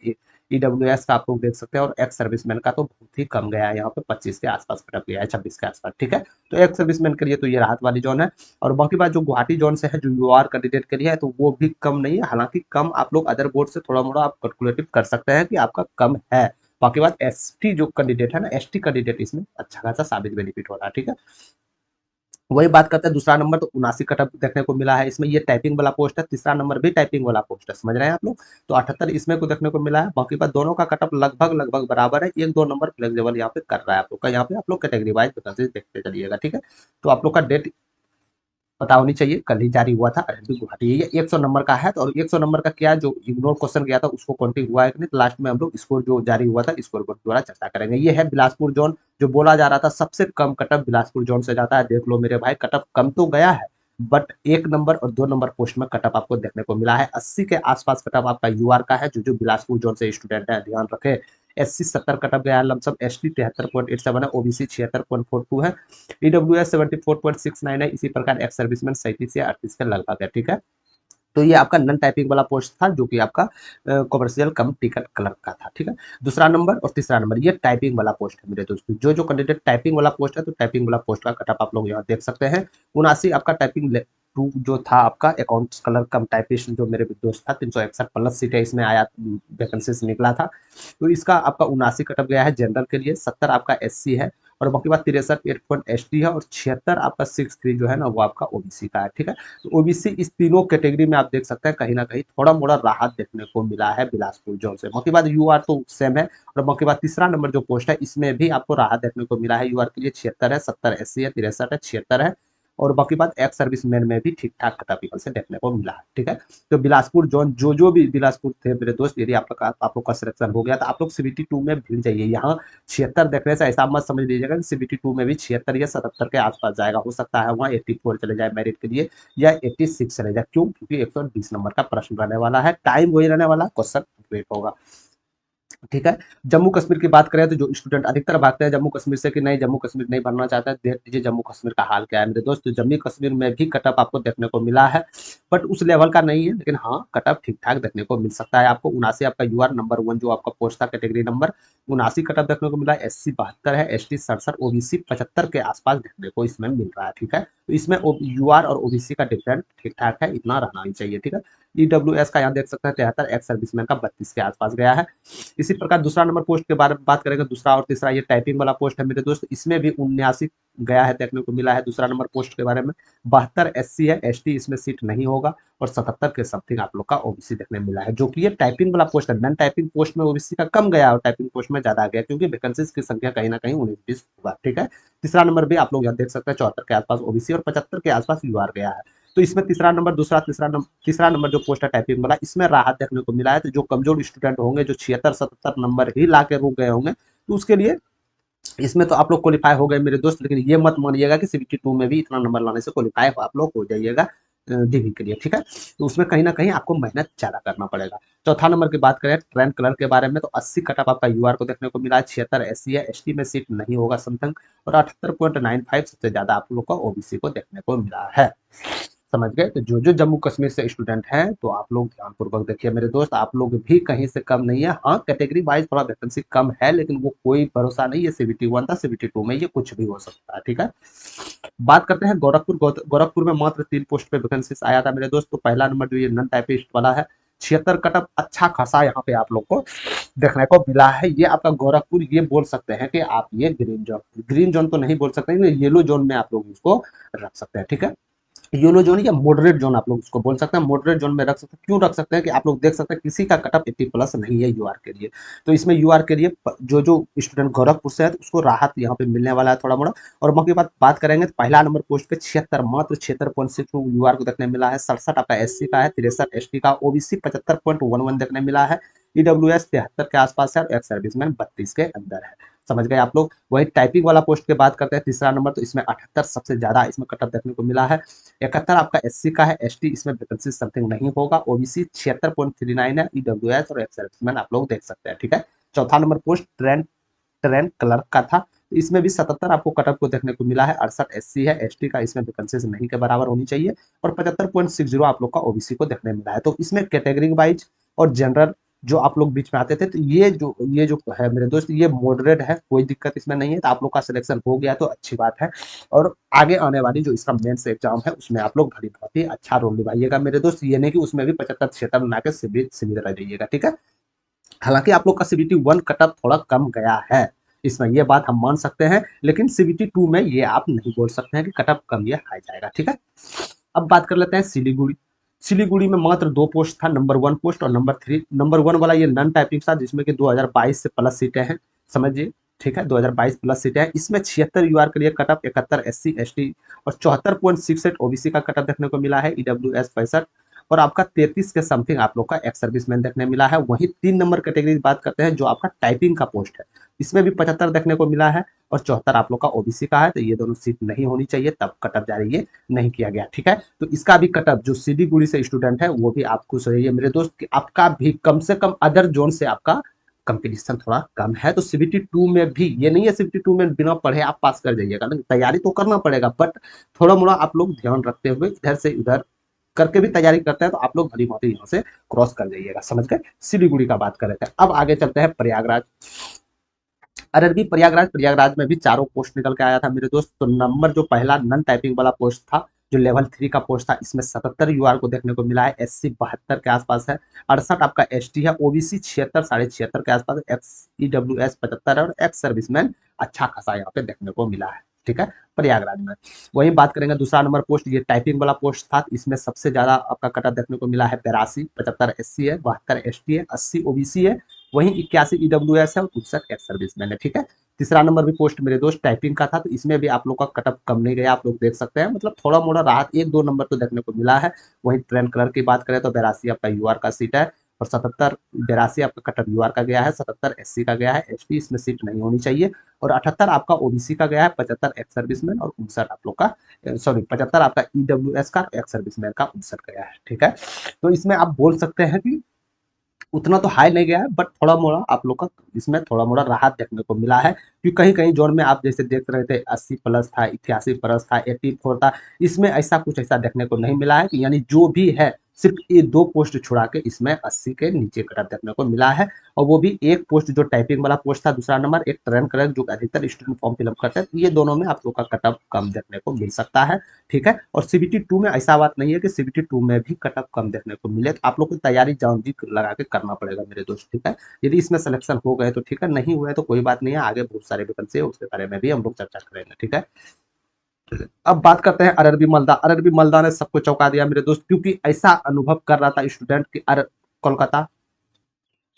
ईडब्ल्यूएस का आप लोग देख सकते हैं, और एक्स सर्विसमैन का तो बहुत ही कम गया है, यहाँ पे 25 के आसपास कटअप गया है, 26 के आसपास, ठीक है। तो एक्स सर्विसमैन के लिए तो ये राहत वाली जोन है। और बाकी बात जो गुवाहाटी जोन से है, जो यूआर कैंडिडेट के लिए है, तो वो भी कम नहीं है, हालांकि कम आप लोग अदर बोर्ड से थोड़ा मोड़ा आप कैलकुलेटिव कर सकते हैं कि आपका कम है। बाकी बात एसटी जो कैंडिडेट है ना, एसटी कैंडिडेट इसमें अच्छा खासा साबित बेनिफिट हो रहा है, ठीक है। वही बात करते हैं दूसरा नंबर, तो 79 कटअप देखने को मिला है, इसमें ये टाइपिंग वाला पोस्ट है, तीसरा नंबर भी टाइपिंग वाला पोस्ट है, समझ रहे हैं आप लोग। तो 78 इसमें को देखने को मिला है, बाकी बात दोनों का कटअप लगभग लगभग बराबर है, 1-2 नंबर फ्लेक्सिबल यहाँ पे कर रहा है आप लोग का, यहाँ पे आप लोग कैटेगरी वाइज वैकेंसी देखते चलिएगा, ठीक है। तो आप लोग का डेट पता होनी चाहिए, कल ही जारी हुआ था आरएनबी गुवाहाटी, ये 100 नंबर का है। तो और 100 नंबर का क्या जो इग्नोर क्वेश्चन गया था उसको काउंटिंग हुआ है कि नहीं, तो लास्ट में हम लोग स्कोर जो जारी हुआ था स्कोर बोर्ड द्वारा चर्चा करेंगे। ये है बिलासपुर जोन, जो बोला जा रहा था सबसे कम कटअप बिलासपुर जोन से जाता है, देख लो मेरे भाई, कटअप कम तो गया है, बट 1 नंबर और 2 नंबर पोस्ट में कटअप आपको देखने को मिला है। 80 के आसपास कटअप आपका यूआर का है, जो जो बिलासपुर जोन से स्टूडेंट है ध्यान रखे। एससी 70 कटअप गया है लमसम, एसटी 73.87 है, ओबीसी 76.42 है, ईडब्ल्यूएस 74.69 है, इसी प्रकार एक्स सर्विसमैन 37 से 38 के लगभग है, ठीक है। तो ये आपका नन टाइपिंग वाला पोस्ट था, जो कि आपका कमर्शियल कम टिकट क्लर्क का था, ठीक है। दूसरा नंबर और तीसरा नंबर ये टाइपिंग वाला पोस्ट है मेरे दोस्तों। जो जो कैंडिडेट टाइपिंग वाला पोस्ट है, तो टाइपिंग वाला पोस्ट का कटअप आप लोग यहाँ देख सकते हैं। 79 आपका टाइपिंग टू जो था आपका अकाउंट्स कलर कम टाइपिस्ट जो मेरे दोस्त था, 361 प्लस सीटें इसमें आया, वैकेंसी से निकला था। तो इसका आपका 79 कटअप गया है जनरल के लिए, 70 आपका एससी है, और बाकी बात 63 8 पॉइंट एसटी है, और 76 आपका 63 जो है ना वो आपका ओबीसी का है, ठीक है। तो ओबीसी इस तीनों कैटेगरी में आप देख सकते हैं कहीं ना कहीं थोड़ा मोड़ा राहत देखने को मिला है बिलासपुर जोन से। बाकी बात यूआर तो सेम है, और बाकी बात तीसरा नंबर जो पोस्ट है इसमें भी आपको राहत देखने को मिला है, यूआर के लिए 76 है, 70 एससी है, 63 है, 76 है, और बाकी बात एक्स सर्विसमैन में भी ठीक ठाक कटअप यहाँ से देखने को मिला है। ठीक है, तो बिलासपुर जोन जो भी बिलासपुर थे मेरे दोस्त, यदि आप लोग का सिलेक्शन हो गया तो आप लोग सीबीटी 2 में भिड़ जाइए। यहाँ 76 देखने से ऐसा मत समझ लीजिएगा कि सीबीटी 2 में भी 76 या 77 के आसपास जाएगा, हो सकता है वहाँ 84 चले जाए मेरिट के लिए या 86 चले जाए। क्यों? क्योंकि 120 नंबर का प्रश्न रहने वाला है, टाइम वही रहने वाला है, क्वेश्चन वेट होगा। ठीक है, जम्मू कश्मीर की बात करें तो जो स्टूडेंट अधिकतर भागते हैं जम्मू कश्मीर से कि नहीं जम्मू कश्मीर नहीं बनना चाहता है, देख लीजिए जम्मू कश्मीर का हाल क्या है मेरे दोस्त। जम्मू कश्मीर में भी कटअप आपको देखने को मिला है, बट उस लेवल का नहीं है, लेकिन हाँ कटअप ठीक ठाक देखने को मिल सकता है आपको। 79 आपका यूआर नंबर 1 जो आपका पोस्ट था कैटेगरी नंबर 79 कटअप देखने को मिला है। एससी 72 है, एसटी 67, ओबीसी 75 के आसपास देखने को इसमें मिल रहा है। ठीक है, तो इसमें यूआर और ओबीसी का डिफरेंट ठीक ठाक है, इतना रहना ही चाहिए। ठीक है, ईडब्ल्यूएस का यहाँ देख सकते हैं 73, एक्स सर्विसमैन का 32 के आसपास गया है। इसी प्रकार दूसरा नंबर पोस्ट के बारे में बात करेंगे, दूसरा और तीसरा ये टाइपिंग वाला पोस्ट है मेरे दोस्त, इसमें भी 79 गया है देखने को मिला है। दूसरा नंबर पोस्ट के बारे में 72 एससी है, एसटी इसमें सीट नहीं होगा और 77 के समथिंग आप लोग का ओबीसी देखने मिला है, जो कि ये टाइपिंग वाला पोस्ट है। नॉन टाइपिंग पोस्ट में ओबीसी का कम गया और टाइपिंग पोस्ट में ज्यादा गया, क्योंकि वैकेंसीज की संख्या कहीं ना कहीं 19-20 होगा। ठीक है, तीसरा नंबर भी आप लोग यहाँ देख सकते हैं 74 के आसपास ओबीसी और 75 के आसपास यूआर गया है। तो इसमें तीसरा नंबर तीसरा नंबर जो पोस्ट है टाइपिंग वाला, इसमें राहत देखने को मिला है। तो जो कमजोर स्टूडेंट होंगे जो 76-77 नंबर ही ला के रुक गए होंगे, तो उसके लिए इसमें तो आप लोग क्वालिफाई हो गए मेरे दोस्त, लेकिन ये मत मानिएगा कि सीबीटी 2 में भी इतना नंबर लाने से क्वालिफाई आप लोग हो जाइएगा डीवी के लिए। ठीक है, तो उसमें कहीं ना कहीं आपको मेहनत ज्यादा करना पड़ेगा। चौथा नंबर की बात करें ट्रेंड कलर के बारे में, तो 80 कटअप आपका यूआर को देखने को मिला है। 76 एससी है, एसटी में सीट नहीं होगा समथिंग, और 78.95 सबसे ज्यादा आप लोग को ओबीसी को देखने को मिला है। समझ गए? तो जो जो जम्मू कश्मीर से स्टूडेंट हैं तो आप लोग ध्यानपूर्वक देखिए मेरे दोस्त, आप लोग भी कहीं से कम नहीं है। हाँ कैटेगरी वाइज थोड़ा वैकेंसी कम है, लेकिन वो कोई भरोसा नहीं है। सीबीटी 1 था, सीबीटी 2 में ये कुछ भी हो सकता है। ठीक है, बात करते हैं गोरखपुर में मात्र 3 पोस्ट पे वैकेंसी आया था मेरे दोस्त। तो पहला नंबर जो ये नन टाइपिस्ट वाला है 76 कटअप अच्छा खासा यहाँ पे आप लोग को देखने को मिला है। ये आपका गोरखपुर, ये बोल सकते हैं कि आप ये ग्रीन जोन तो नहीं बोल सकते, येलो जोन में आप लोग इसको रख सकते हैं। ठीक है, येलो जोन या मॉडरेट जोन आप लोग इसको बोल सकते हैं, मॉडरेट जोन में रख सकते हैं। क्यों रख सकते हैं कि आप लोग देख सकते हैं किसी का कटअप 80 प्लस नहीं है यूआर के लिए, तो इसमें यूआर के लिए जो जो स्टूडेंट गोरखपुर से है तो उसको राहत यहाँ पे मिलने वाला है थोड़ा मोड़ा। और बाकी बात करेंगे तो पहला नंबर पोस्ट पे 76 मात्र 76.6 यूआर को देखने मिला है। 67 आपका एससी का है, 63 एसटी का, ओबीसी 75.11 देखने मिला है, ईडब्ल्यूएस 73 के आसपास है और एक्स सर्विसमैन 32 के अंदर है। समझ गए आप लोग? वही टाइपिंग वाला पोस्ट की बात करते हैं तीसरा नंबर, तो इसमें 78 सबसे ज्यादा इसमें कटअप देखने को मिला है। 71 आपका एससी का है, एसटी इसमें वैकेंसी समथिंग नहीं होगा, ओबीसी 76.39 है, ईडब्ल्यूएस और एक्स सर्विसमैन आप लोग देख सकते हैं। ठीक है, चौथा number post train train clerk का था, तो इसमें भी 77 आपको कटअप को देखने को मिला है। 68 एससी है, एसटी का इसमें वैकेंसी नहीं के बराबर होनी चाहिए और 75.60 आप लोग का ओबीसी को देखने मिला है। तो इसमें कैटेगरी वाइज और जनरल जो आप लोग बीच में आते थे, तो ये जो है मेरे दोस्त ये मॉडरेट है, कोई दिक्कत इसमें नहीं है। तो आप लोग का सिलेक्शन हो गया तो अच्छी बात है, और आगे आने वाली जो इसका मेंस एग्जाम है उसमें आप लोग भली भांति अच्छा रोल निभाइएगा मेरे दोस्त। ये नहीं कि उसमें भी 75-76 बना के सीमित रह जाइएगा। ठीक है, हालांकि आप लोग का सीबीटी 1 कटअप थोड़ा कम गया है, इसमें ये बात हम मान सकते हैं, लेकिन सीबीटी 2 में ये आप नहीं बोल सकते हैं कि कटअप कम या हाई जाएगा। ठीक है, अब बात कर लेते हैं सिलीगुड़ी। सिलीगुड़ी में मात्र 2 पोस्ट था, नंबर 1 पोस्ट और नंबर 3। नंबर 1 वाला ये नॉन टाइपिंग था, जिसमें कि 2022 से प्लस सीटें हैं, समझिए। ठीक है, 2022 प्लस सीटें हैं। इसमें 76 यूआर के लिए कटअप, 71 एससी एसटी और 74.68 ओबीसी का कटअप देखने को मिला है, ईडब्ल्यूएस 65 और आपका 33 के समथिंग आप लोग का एक्स सर्विसमैन देखने मिला है। वहीं 3 नंबर कैटेगरी की बात करते हैं जो आपका टाइपिंग का पोस्ट है, इसमें भी 75 देखने को मिला है और 74 आप लोग का ओबीसी का है। तो ये दोनों सीट नहीं होनी चाहिए, तब कटअप जारी ये नहीं किया गया। ठीक है, तो इसका भी कटअप जो सिलीगुड़ी से स्टूडेंट है वो भी आपको सही मेरे दोस्त कि आपका भी कम से कम अदर जोन से आपका कंपटीशन थोड़ा कम है। तो सीबीटी 2 में भी ये नहीं है सीबीटी 2 में बिना पढ़े आप पास कर जाइएगा, ना तैयारी तो करना पड़ेगा, बट थोड़ा मोड़ा आप लोग ध्यान रखते हुए इधर से उधर करके भी तैयारी करते हैं तो आप लोग भली भांति यहाँ से क्रॉस कर जाइएगा। समझ गए? सिलीगुड़ी का बात कर रहे थे, अब आगे चलते हैं प्रयागराज। अररबी प्रयागराज में भी चारों पोस्ट निकल के आया था मेरे दोस्त। तो नंबर जो पहला नन टाइपिंग वाला पोस्ट था जो लेवल 3 का पोस्ट था, इसमें 77 यूआर को देखने को मिला है, एससी 72 के आसपास है, 68 आपका एसटी है, ओबीसी 76 76.5 के आसपास, एक्स ईडब्ल्यूएस 75 और एक्स सर्विसमैन अच्छा खासा यहाँ पे देखने को मिला है। ठीक है, प्रयागराज में। वहीं बात करेंगे दूसरा नंबर पोस्ट, ये टाइपिंग वाला पोस्ट था, इसमें सबसे ज्यादा आपका कटअप देखने को मिला है 82 75 एससी है, 72 एसटी है, 80 ओबीसी है, वहीं 81 ईडब्ल्यूएस है और 59 एक्स सर्विसमैन है। ठीक है, तीसरा नंबर भी पोस्ट मेरे दोस्त टाइपिंग का था, तो इसमें भी आप लोग का कटअप कम नहीं गया, आप लोग देख सकते हैं, मतलब थोड़ा मोड़ा राहत 1-2 नंबर तो देखने को मिला है। वहीं ट्रेन कलर की बात करें तो 82 आपका यूआर का सीट है और 77 82 आपका कटअप यूआर का गया है, 77 एससी का गया है, एसटी इसमें सीट नहीं होनी चाहिए और 78 आपका ओबीसी का गया है, 75 एक्स सर्विसमैन और 59 आप लोग का, सॉरी 75 आपका ईडब्ल्यूएस का, एक्स सर्विसमैन का 59 गया है। ठीक है, तो इसमें आप बोल सकते हैं कि उतना तो हाई नहीं गया है, बट थोड़ा मोड़ा आप लोग का इसमें थोड़ा मोड़ा राहत देखने को मिला है, क्योंकि कहीं कहीं जोन में आप जैसे देख रहे थे 80 प्लस था, 88 प्लस था, 84 था, इसमें ऐसा कुछ ऐसा देखने को नहीं मिला है कि यानी जो भी है सिर्फ ये 2 पोस्ट छुड़ा के इसमें 80 के नीचे कटअप देखने को मिला है, और वो भी एक पोस्ट जो टाइपिंग वाला पोस्ट था, दूसरा नंबर एक ट्रेन कलर जो अधिकतर स्टूडेंट फॉर्म फिलअप करते हैं, ये दोनों में आप लोग का कटअप कम देखने को मिल सकता है। ठीक है, और सीबीटी 2 में ऐसा बात नहीं है कि सीबीटी 2 में भी कटअप कम देखने को मिले, तो आप लोग को तैयारी जान भी लगा के करना पड़ेगा मेरे दोस्त। ठीक है, यदि इसमें सिलेक्शन हो गए तो ठीक है, नहीं हुए तो कोई बात नहीं है, आगे बहुत सारे वैकेंसी है उसके बारे में भी हम लोग चर्चा करेंगे। ठीक है, अब बात करते हैं आरआरबी मालदा। आरआरबी मालदा ने सबको चौंका दिया मेरे दोस्त, क्योंकि ऐसा अनुभव कर रहा था स्टूडेंट की कोलकाता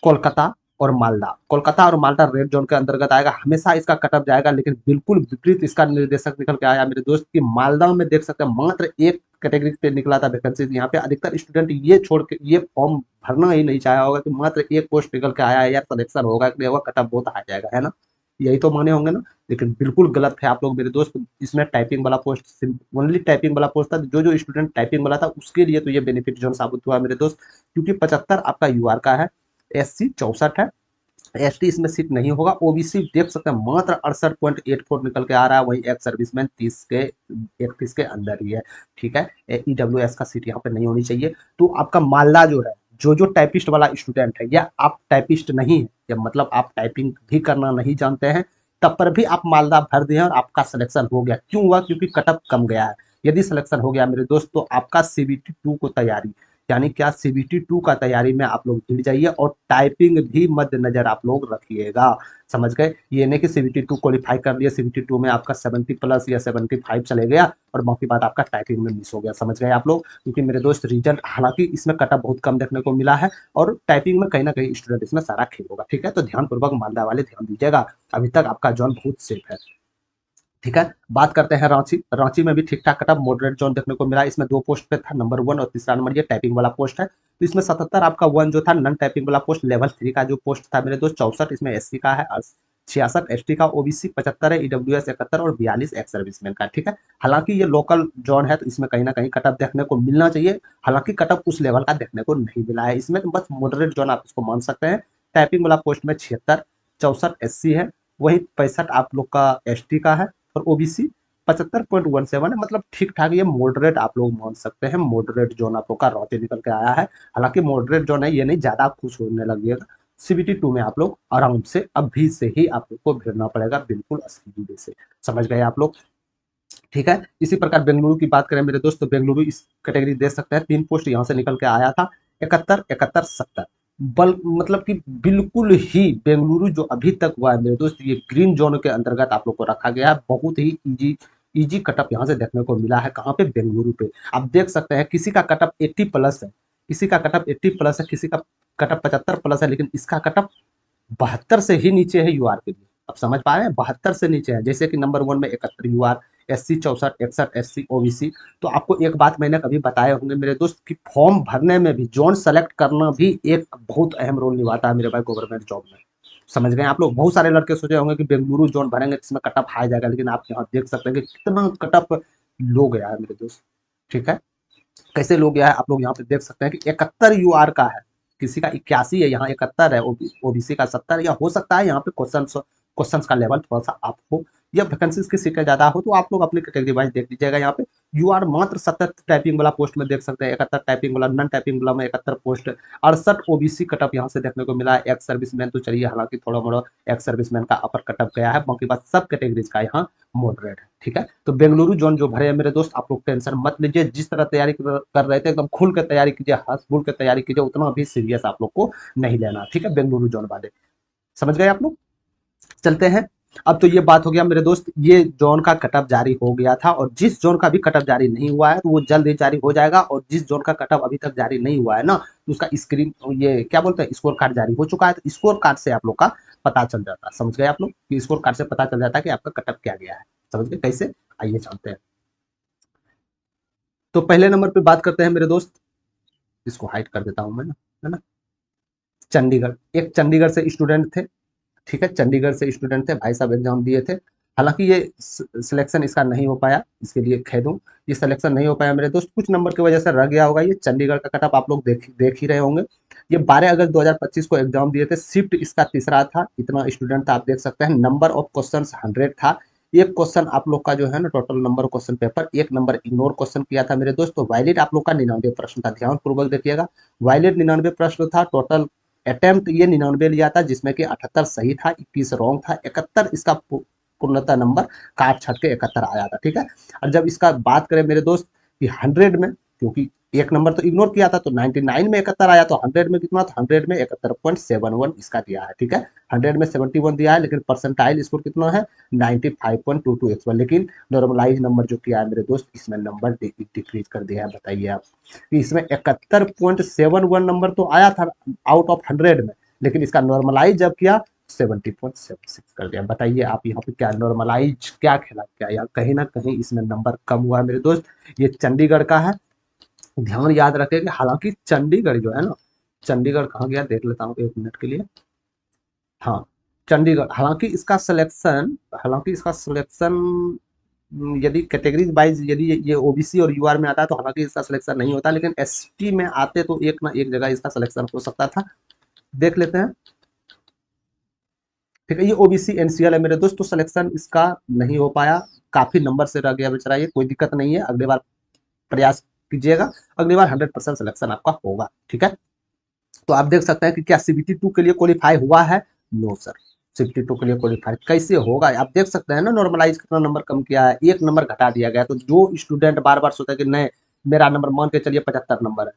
कोलकाता और मालदा, कोलकाता और मालदा रेड जोन के अंतर्गत आएगा, हमेशा इसका कटअप जाएगा, लेकिन बिल्कुल विपरीत इसका निर्देशक निकल के आया मेरे दोस्त, कि मालदा में देख सकते हैं मात्र एक कैटेगरी पे निकला था वैकेंसी, यहाँ पे अधिकतर स्टूडेंट ये छोड़ के ये फॉर्म भरना ही नहीं चाहा होगा कि मात्र एक पोस्ट निकल के आया है यार, सिलेक्शन होगा कि नहीं होगा, कटअप बहुत आ जाएगा, है ना, यही तो माने होंगे ना। लेकिन बिल्कुल गलत है आप लोग मेरे दोस्त, इसमें टाइपिंग वाला पोस्ट, ओनली टाइपिंग वाला पोस्ट था, जो जो स्टूडेंट टाइपिंग वाला था उसके लिए तो ये बेनिफिट जोन साबित हुआ मेरे दोस्त, क्योंकि 75 आपका यूआर का है, एससी 64 है, एसटी इसमें सीट नहीं होगा, ओबीसी देख सकते हैं मात्र 68.84 निकल के आ रहा है, वही एक सर्विसमैन 31 के अंदर ही है। ठीक है, ईडब्ल्यूएस का सीट यहाँ पे नहीं होनी चाहिए। तो आपका मालदा जो है, जो जो टाइपिस्ट वाला स्टूडेंट है, या आप टाइपिस्ट नहीं है, या मतलब आप टाइपिंग भी करना नहीं जानते हैं, तब पर भी आप मालदा भर दिए और आपका सिलेक्शन हो गया, क्यों हुआ, क्योंकि कटअप कम गया है। यदि सिलेक्शन हो गया मेरे दोस्त, तो आपका सीबीटी 2 को तैयारी, यानी क्या सीबीटी 2 का तैयारी में आप लोग जुड़ जाइए, और टाइपिंग भी मद्देनजर आप लोग रखिएगा। समझ गए, ये नहीं कि सीबीटी 2 क्वालिफाई कर लिया, सीबीटी 2 में आपका 70 प्लस या 75 चले गया और बाकी बात आपका टाइपिंग में मिस हो गया। समझ गए आप लोग, क्योंकि मेरे दोस्त रिजल्ट, हालांकि इसमें कटअप बहुत कम देखने को मिला है और टाइपिंग में कहीं ना कहीं स्टूडेंट इसमें सारा खेल होगा। ठीक है, तो ध्यानपूर्वक मालदा वाले ध्यान दीजिएगा, अभी तक आपका जॉन बहुत सेफ है। ठीक है, बात करते हैं रांची। रांची में भी ठीक ठाक कटअप मॉडरेट जोन देखने को मिला, इसमें 2 पोस्ट पे था, नंबर 1 और तीसरा नंबर ये टाइपिंग वाला पोस्ट है, तो इसमें 77 आपका 1 जो था नॉन टाइपिंग वाला पोस्ट, लेवल 3 का जो पोस्ट था मेरे दोस्त, 64 इसमें एससी का है, 66 एसटी का, ओबीसी 75 है, ईडब्ल्यूएस 71 और 42 एक्स सर्विसमैन का। ठीक है, हालांकि ये लोकल जोन है, तो इसमें कहीं ना कहीं कटअप देखने को मिलना चाहिए, हालांकि कटअप उस लेवल का देखने को नहीं मिला है इसमें, तो बस मॉडरेट जोन आप इसको मान सकते हैं। टाइपिंग वाला पोस्ट में 76 64 एससी है, वही 65 आप लोग का एसटी का है और ओबीसी 75.17 है, मतलब ठीक ठाक ये मॉडरेट आप लोग मान सकते हैं, मॉडरेट जोन आप लोग का रांची निकल के आया है। हालांकि मॉडरेट जोन है, ये नहीं ज्यादा खुश होने लगिएगा, सीबीटी 2 में आप लोग आराम से अभी से ही आप लोग को भिड़ना पड़ेगा, बिल्कुल स्पीड से। समझ गए आप लोग। ठीक है, इसी प्रकार बेंगलुरु की बात करें मेरे दोस्त, तो बेंगलुरु इस कैटेगरी दे सकते हैं, 3 पोस्ट यहाँ से निकल के आया था, 71 71 70, बल मतलब कि बिल्कुल ही बेंगलुरु जो अभी तक हुआ है मेरे दोस्त, ये ग्रीन जोन के अंतर्गत आप लोग को रखा गया है, बहुत ही इजी इजी कटअप यहाँ से देखने को मिला है, कहाँ पे, बेंगलुरु पे। आप देख सकते हैं किसी का कटअप 80 प्लस है, किसी का कटअप 80 प्लस है, किसी का कटअप 75 प्लस है, लेकिन इसका कटअप 72 से ही नीचे है यूआर के लिए। अब समझ पा रहे हैं, 72 से नीचे है, जैसे कि नंबर 1 में 71 यूआर, एससी 64 61 एससी ओबीसी। तो आपको एक बात मैंने कभी बताए होंगे मेरे दोस्त, कि फॉर्म भरने में भी जोन सेलेक्ट करना भी एक बहुत अहम रोल निभाता है मेरे भाई गवर्नमेंट जॉब में। समझ गए आप लोग, बहुत सारे लड़के सोचे होंगे कि बेंगलुरु जोन भरेंगे इसमें कटअप हाई जाएगा, लेकिन आप यहाँ देख सकते हैं कि कितना कटअप लो गया है मेरे दोस्त। ठीक है, कैसे लोग गया है आप लोग यहाँ पे देख सकते हैं कि 71 यूआर का है, किसी का 81 है, यहाँ 71 है, ओबीसी का 70, या हो सकता है यहाँ पे क्वेश्चन का लेवल थोड़ा सा अप हो, या वैकेंसीज की सीटें ज्यादा हो, तो आप लोग अपनी कैटेगरी वाइज देख लीजिएगा। यहाँ पे यूआर मात्र 70 टाइपिंग वाला पोस्ट में देख सकते हैं, 71 टाइपिंग वाला, नॉन टाइपिंग वाला में 71 पोस्ट, 68 ओबीसी कटअप यहाँ से देखने को मिला है, एक्स सर्विसमैन तो चलिए, हालांकि थोड़ा मोड़ा एक्स सर्विसमैन का अपर कटअप गया है, बाकी बात सब कैटेगरीज का यहाँ मॉडरेट है। ठीक है, तो बेंगलुरु जोन जो भरे हैं मेरे दोस्त, आप लोग टेंशन मत लीजिए, जिस तरह तैयारी कर रहे थे एकदम खुल के तैयारी कीजिए, हंस बोल के तैयारी कीजिए, उतना भी सीरियस आप लोग को नहीं लेना। ठीक है, बेंगलुरु जोन वाले, समझ गए आप लोग। चलते हैं अब तो ये बात हो गया मेरे दोस्त, ये जोन का कटअप जारी हो गया था, और जिस जोन का भी कटअप जारी नहीं हुआ है तो वो जल्द ही जारी हो जाएगा, और जिस जोन का कटअप अभी तक जारी नहीं हुआ है ना, तो उसका स्क्रीन ये क्या बोलते हैं स्कोर कार्ड जारी हो चुका है, तो स्कोर कार्ड से आप लोग का पता चल जाता है। समझ गए आप लोग कि स्कोर कार्ड से पता चल जाता है कि आपका कटअप क्या गया है। समझ गए कैसे? आइए चलते हैं। तो पहले नंबर पे बात करते हैं मेरे दोस्त, इसको हाइड कर देता हूं मैं ना, है ना। चंडीगढ़, एक चंडीगढ़ से स्टूडेंट थे, ठीक है, चंडीगढ़ से स्टूडेंट थे भाई साहब, एग्जाम दिए थे। हालांकि ये सिलेक्शन इसका नहीं हो पाया, इसके लिए खेद हूं, ये सिलेक्शन नहीं हो पाया मेरे दोस्त, कुछ नंबर की वजह से रह गया होगा। ये चंडीगढ़ का कटअप आप लोग देख ही रहे होंगे। ये 12 अगस्त 2025 को एग्जाम दिए थे, शिफ्ट इसका तीसरा था, इतना स्टूडेंट था, आप देख सकते हैं। नंबर ऑफ क्वेश्चन 100 था। एक क्वेश्चन आप लोग का जो है ना, टोटल नंबर क्वेश्चन पेपर, एक नंबर इग्नोर क्वेश्चन किया था मेरे दोस्त। तो वायलेट आप लोग का 99 प्रश्न था, ध्यान पूर्वक देखिएगा। वायलेट 99 प्रश्न था, टोटल अटेम्प्ट ये 99 लिया था, जिसमें कि 78 सही था, 21 रॉन्ग था, 71 इसका पूर्णतः नंबर काट छट के 71 आया था, ठीक है। और जब इसका बात करें मेरे दोस्त कि 100 में, क्योंकि एक नंबर तो इग्नोर किया था, तो 99 में 71 आया, तो 100 में कितना था, 100 में 71.71 इसका दिया है, ठीक है। 100 में 71 दिया है, लेकिन परसेंटाइल स्कोर कितना है, 95.22x1, लेकिन नॉर्मलाइज नंबर जो किया है मेरे दोस्त, इसमें नंबर डिक्रीज कर दिया है। बताइए आप कि इसमें 71.71 नंबर तो आया था आउट ऑफ 100 में, लेकिन इसका नॉर्मलाइज जब किया 70.76 कर दिया। बताइए आप यहाँ पे क्या नॉर्मलाइज क्या खेला, क्या या कहीं ना कहीं इसमें नंबर कम हुआ है मेरे दोस्त। ये चंडीगढ़ का है, ध्यान याद रखेगा। हालांकि चंडीगढ़ जो है ना, चंडीगढ़ कहाँ गया देख लेता हूँ एक मिनट के लिए। हाँ, चंडीगढ़, हालांकि इसका सिलेक्शन यदि कैटेगरीज वाइज यदि ये ओबीसी और यूआर में आता है तो हालांकि इसका सिलेक्शन नहीं होता, लेकिन एसटी में आते तो एक ना एक जगह इसका सिलेक्शन हो सकता था। देख लेते हैं, ठीक है। ये ओबीसी एनसीएल है मेरे दोस्त, तो सिलेक्शन इसका नहीं हो पाया, काफी नंबर से रह गया बेचारा। ये कोई दिक्कत नहीं है, अगली बार प्रयास कीजिएगा, अगली बार 100% सिलेक्शन आपका होगा, ठीक है। तो आप देख सकते हैं कि क्या सीबीटी 2 के लिए क्वालिफाई हुआ है, नो सर। सीबीटी 2 के लिए क्वालिफाई कैसे होगा, आप देख सकते हैं ना, नॉर्मलाइज कितना नंबर कम किया है, एक नंबर घटा दिया गया। तो जो स्टूडेंट बार बार सोचता है कि नहीं मेरा नंबर मान के चलिए 75 नंबर है,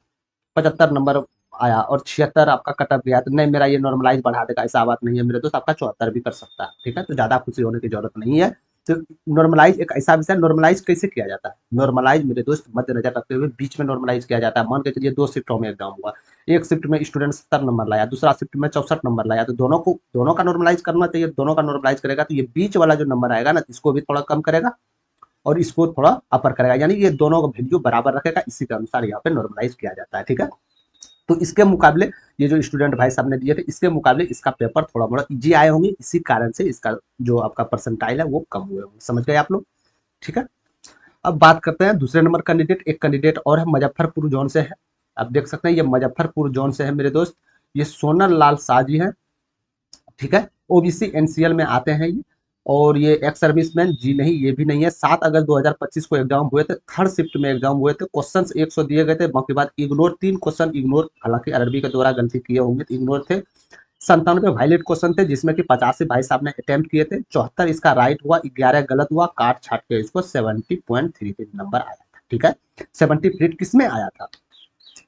75 नंबर आया और 76 आपका कटअप गया, तो नहीं मेरा ये नॉर्मलाइज बढ़ा देगा, ऐसा बात नहीं है मेरे दोस्त, आपका 74 भी कर सकता है, ठीक है। तो ज्यादा खुशी होने की जरूरत नहीं है। तो नॉर्मलाइज एक ऐसा विषय, नॉर्मलाइज कैसे किया जाता है, नॉर्मलाइज मेरे दोस्त मद्देनजर रखते हुए बीच में नॉर्मलाइज किया जाता है। मान के चलिए दो शिफ्टों में एग्जाम हुआ, एक शिफ्ट में स्टूडेंट 70 नंबर लाया, दूसरा शिफ्ट में 64 नंबर लाया, तो दोनों का नॉर्मलाइज करना चाहिए, दोनों का नॉर्मलाइज करेगा तो ये बीच वाला जो नंबर आएगा ना, इसको भी थोड़ा कम करेगा और इसको थोड़ा अपर करेगा, यानी ये दोनों का वैल्यू बराबर रखेगा, इसी के अनुसार यहाँ पे नॉर्मलाइज किया जाता है, ठीक है। तो इसके मुकाबले ये जो स्टूडेंट भाई साहब ने दिए थे, इसके मुकाबले इसका पेपर थोड़ा मोड़ा इजी आए होंगे, इसी कारण से इसका जो आपका परसेंटाइल है वो कम हुए होंगे। समझ गए आप लोग, ठीक है। अब बात करते हैं दूसरे नंबर कैंडिडेट, एक कैंडिडेट और है, मुजफ्फरपुर जोन से है। आप देख सकते हैं ये मुजफ्फरपुर जोन से है मेरे दोस्त, ये सोनल लाल शाह जी है, ठीक है। ओबीसी एनसीएल में आते हैं ये, और ये एक्स सर्विसमैन जी नहीं, ये भी नहीं है। 7 अगस्त 2025 को एग्जाम हुए थे, थर्ड शिफ्ट में एग्जाम हुए थे, क्वेश्चंस 100 दिए गए थे, बाकी बात इग्नोर, 3 क्वेश्चन इग्नोर, हालांकि अरबी के द्वारा गलती किए होंगे तो इग्नोर थे। 97 वायलेट क्वेश्चन थे, जिसमें कि 85 भाई साहब ने अटेम्प्ट किए थे, 74 इसका राइट हुआ, 11 गलत हुआ, काट छाट के इसको 70.33 नंबर आया था, ठीक है। 70 किस में आया था,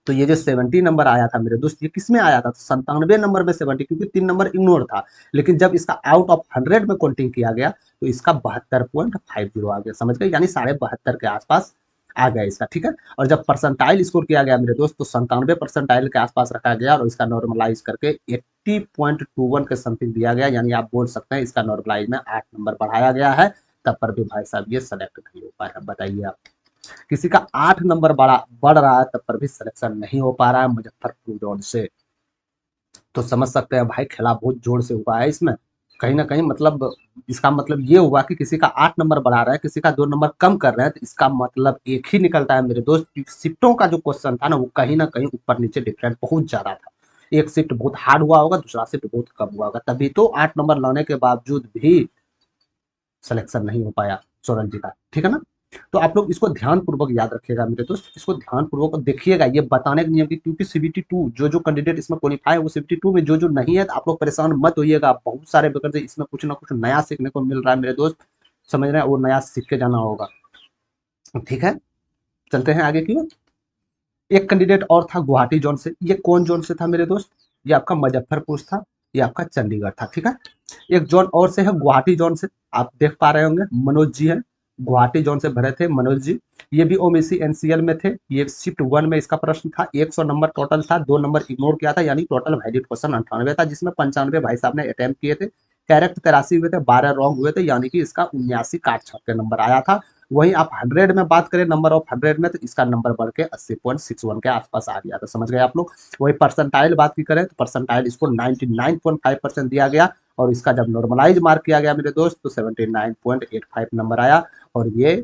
तो ये जो 70 नंबर आया था मेरे दोस्त, ये किस में आया था, तो 97 नंबर में 70, क्योंकि 3 नंबर इग्नोर था। लेकिन जब इसका आउट ऑफ 100 में काउंटिंग किया गया तो इसका 72.50 आ गया, समझ गए, यानी 72.5 के आसपास आ गया इसका, ठीक है। और जब परसेंटाइल स्कोर किया गया मेरे दोस्त, तो 97 परसेंटाइल के आसपास रखा गया, और इसका नॉर्मलाइज करके 80.21 के समथिंग दिया गया, यानी आप बोल सकते हैं इसका नॉर्मलाइज में 8 नंबर बढ़ाया गया है। तब पर भी भाई साहब ये सेलेक्ट नहीं हो पाया। बताइए आप, किसी का 8 नंबर बढ़ रहा है तब पर भी सिलेक्शन नहीं हो पा रहा है मुजफ्फरपुर जोन से, तो समझ सकते हैं भाई खेला बहुत जोर से हुआ है इसमें। कहीं ना कहीं मतलब इसका मतलब ये हुआ कि किसी का 8 नंबर बढ़ा रहा है, किसी का 2 नंबर कम कर रहे हैं, तो इसका मतलब एक ही निकलता है मेरे दोस्त कि शिफ्टों का जो क्वेश्चन था ना कहीं ऊपर नीचे डिफरेंट बहुत ज्यादा था। एक शिफ्ट बहुत हार्ड हुआ होगा, दूसरा शिफ्ट बहुत कम हुआ होगा, तभी तो 8 नंबर लाने के बावजूद भी सिलेक्शन नहीं हो पाया सोनल जी का, ठीक है ना। तो आप लोग इसको ध्यान पूर्वक याद रखिएगा मेरे दोस्त, इसको ध्यान पूर्वक देखिएगा, ये बताने के नियम की, क्योंकि सीबीटी 2 जो कैंडिडेट इसमें क्वालिफाई है वो सीबीटी 2 में जो नहीं है, तो आप लोग परेशान मत होइएगा, बहुत सारे वैकेंसी इसमें कुछ ना कुछ नया सीखने को मिल रहा है मेरे दोस्त, समझ रहे हैं, वो नया सीख के जाना होगा, ठीक है। चलते हैं आगे की ओर। एक कैंडिडेट और था गुवाहाटी जोन से, ये कौन जोन से था मेरे दोस्त, ये आपका मुजफ्फरपुर था। ये आपका चंडीगढ़ था। ठीक है, एक जोन और से है गुवाहाटी जोन से, आप देख पा रहे होंगे मनोज जी है, गुवाहाटी जोन से भरे थे मनोज जी। ये भी ओबीसी एनसीएल में थे। ये शिफ्ट 1 में इसका प्रश्न था, 100 नंबर टोटल था, 2 नंबर इग्नोर किया था, यानी टोटल वैलिड क्वेश्चन 98 था, जिसमें 95 भाई साहब ने अटेम्प्ट किए थे। करेक्ट 83 हुए थे, 12 रॉन्ग हुए थे, यानी कि इसका 79 काट छाट के नंबर आया था। वहीं आप 100 में बात करें, नंबर ऑफ 100 में, तो इसका नंबर बढ़ के 80.61 के आसपास आ गया था। समझ गए आप लोग। वही परसेंटाइल बात की करें तो परसेंटाइल इसको 99.5% दिया गया, और इसका जब नॉर्मलाइज मार्क किया गया मेरे दोस्त तो 79.85 नंबर आया। और ये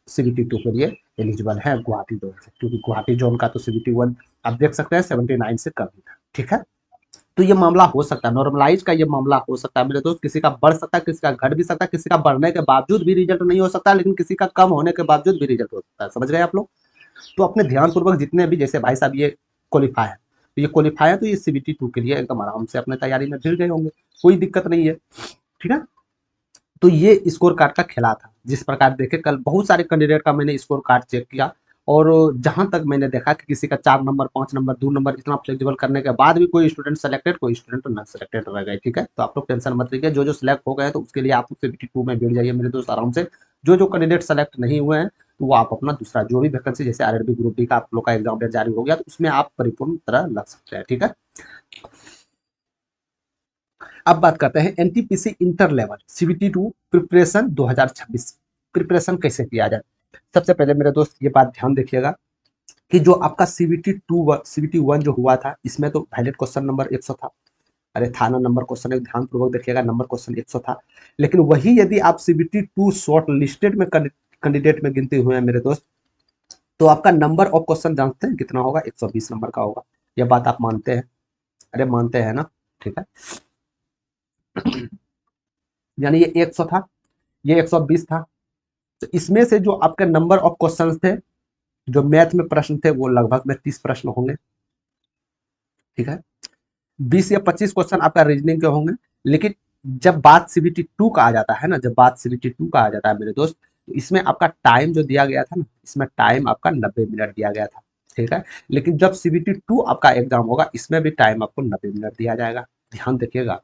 सीबीटी 2 के लिए एलिजिबल है गुवाहाटी जोन से, क्योंकि गुवाहाटी जोन का तो सीबीटी 1 आप देख सकते हैं 79 से कम ही था। ठीक है, तो ये मामला हो सकता है, नॉर्मलाइज का ये मामला हो सकता है मेरे दोस्त। किसी का बढ़ सकता है, किसी का घट भी सकता है, किसी का बढ़ने के बावजूद भी रिजल्ट नहीं हो सकता, लेकिन किसी का कम होने के बावजूद भी रिजल्ट हो सकता है। समझ गए आप लोग। तो अपने ध्यानपूर्वक जितने भी, जैसे भाई साहब ये क्वालिफाई है, तो ये क्वालिफाई है, तो ये सीबीटी 2 के लिए एकदम आराम से अपने तैयारी में भिड़ गए होंगे, कोई दिक्कत नहीं है। ठीक है, तो ये स्कोर कार्ड का खेला था। जिस प्रकार देखे कल बहुत सारे कैंडिडेट का मैंने स्कोर कार्ड चेक किया, और जहां तक मैंने देखा कि किसी का 4 नंबर 5 नंबर 2 नंबर इतना फ्लेक्सिबल करने के बाद भी कोई स्टूडेंट सेलेक्टेड, कोई स्टूडेंट नॉन सेलेक्टेड रह गए। ठीक है, तो आप लोग टेंशन मत लीजिए, जो जो सिलेक्ट हो गए तो उसके लिए आप सीबीटी 2 में भिड़ जाइए मेरे दोस्त आराम से। जो जो कैंडिडेट सेलेक्ट नहीं हुए हैं तो वो आप अपना दूसरा जो भी वैकेंसी, जैसे आरआरबी ग्रुप डी का आप लोग का एग्जाम डेट जारी हो गया, तो उसमें आप परिपूर्ण तरह लग सकते हैं। ठीक है, अब बात करते हैं NTPC inter level CBT 2 preparation 2026 preparation कैसे किया जाए। सबसे पहले मेरे दोस्त ये बात ध्यान देखिएगा कि जो आपका सीबीटी 1 जो हुआ था, इसमें तो वैलिड क्वेश्चन नंबर 100 था। अरे था ना, नंबर क्वेश्चन एक ध्यान पूर्वक देखिएगा, नंबर क्वेश्चन 100 था। लेकिन वही यदि आप सीबीटी 2 शॉर्ट लिस्टेड में कैंडिडेट में गिनते हुए हैं मेरे दोस्त, तो आपका नंबर ऑफ क्वेश्चन जानते हैं कितना होगा? 120 नंबर का होगा। यह बात आप मानते हैं? अरे मानते हैं ना। ठीक है, यानी ये 100 था, ये 120 था। तो इसमें से जो आपके नंबर ऑफ क्वेश्चन थे, जो मैथ में प्रश्न थे, वो लगभग में 30 प्रश्न होंगे। ठीक है, 20 या 25 क्वेश्चन आपका रीजनिंग के होंगे। लेकिन जब बात सीबीटी 2 का आ जाता है ना, जब बात सीबीटी 2 का आ जाता है मेरे दोस्त, तो इसमें आपका टाइम जो दिया गया था ना, इसमें टाइम आपका 90 मिनट दिया गया था। ठीक है, लेकिन जब सीबीटी 2 आपका एग्जाम होगा, इसमें भी टाइम आपको 90 मिनट दिया जाएगा। ध्यान देखिएगा,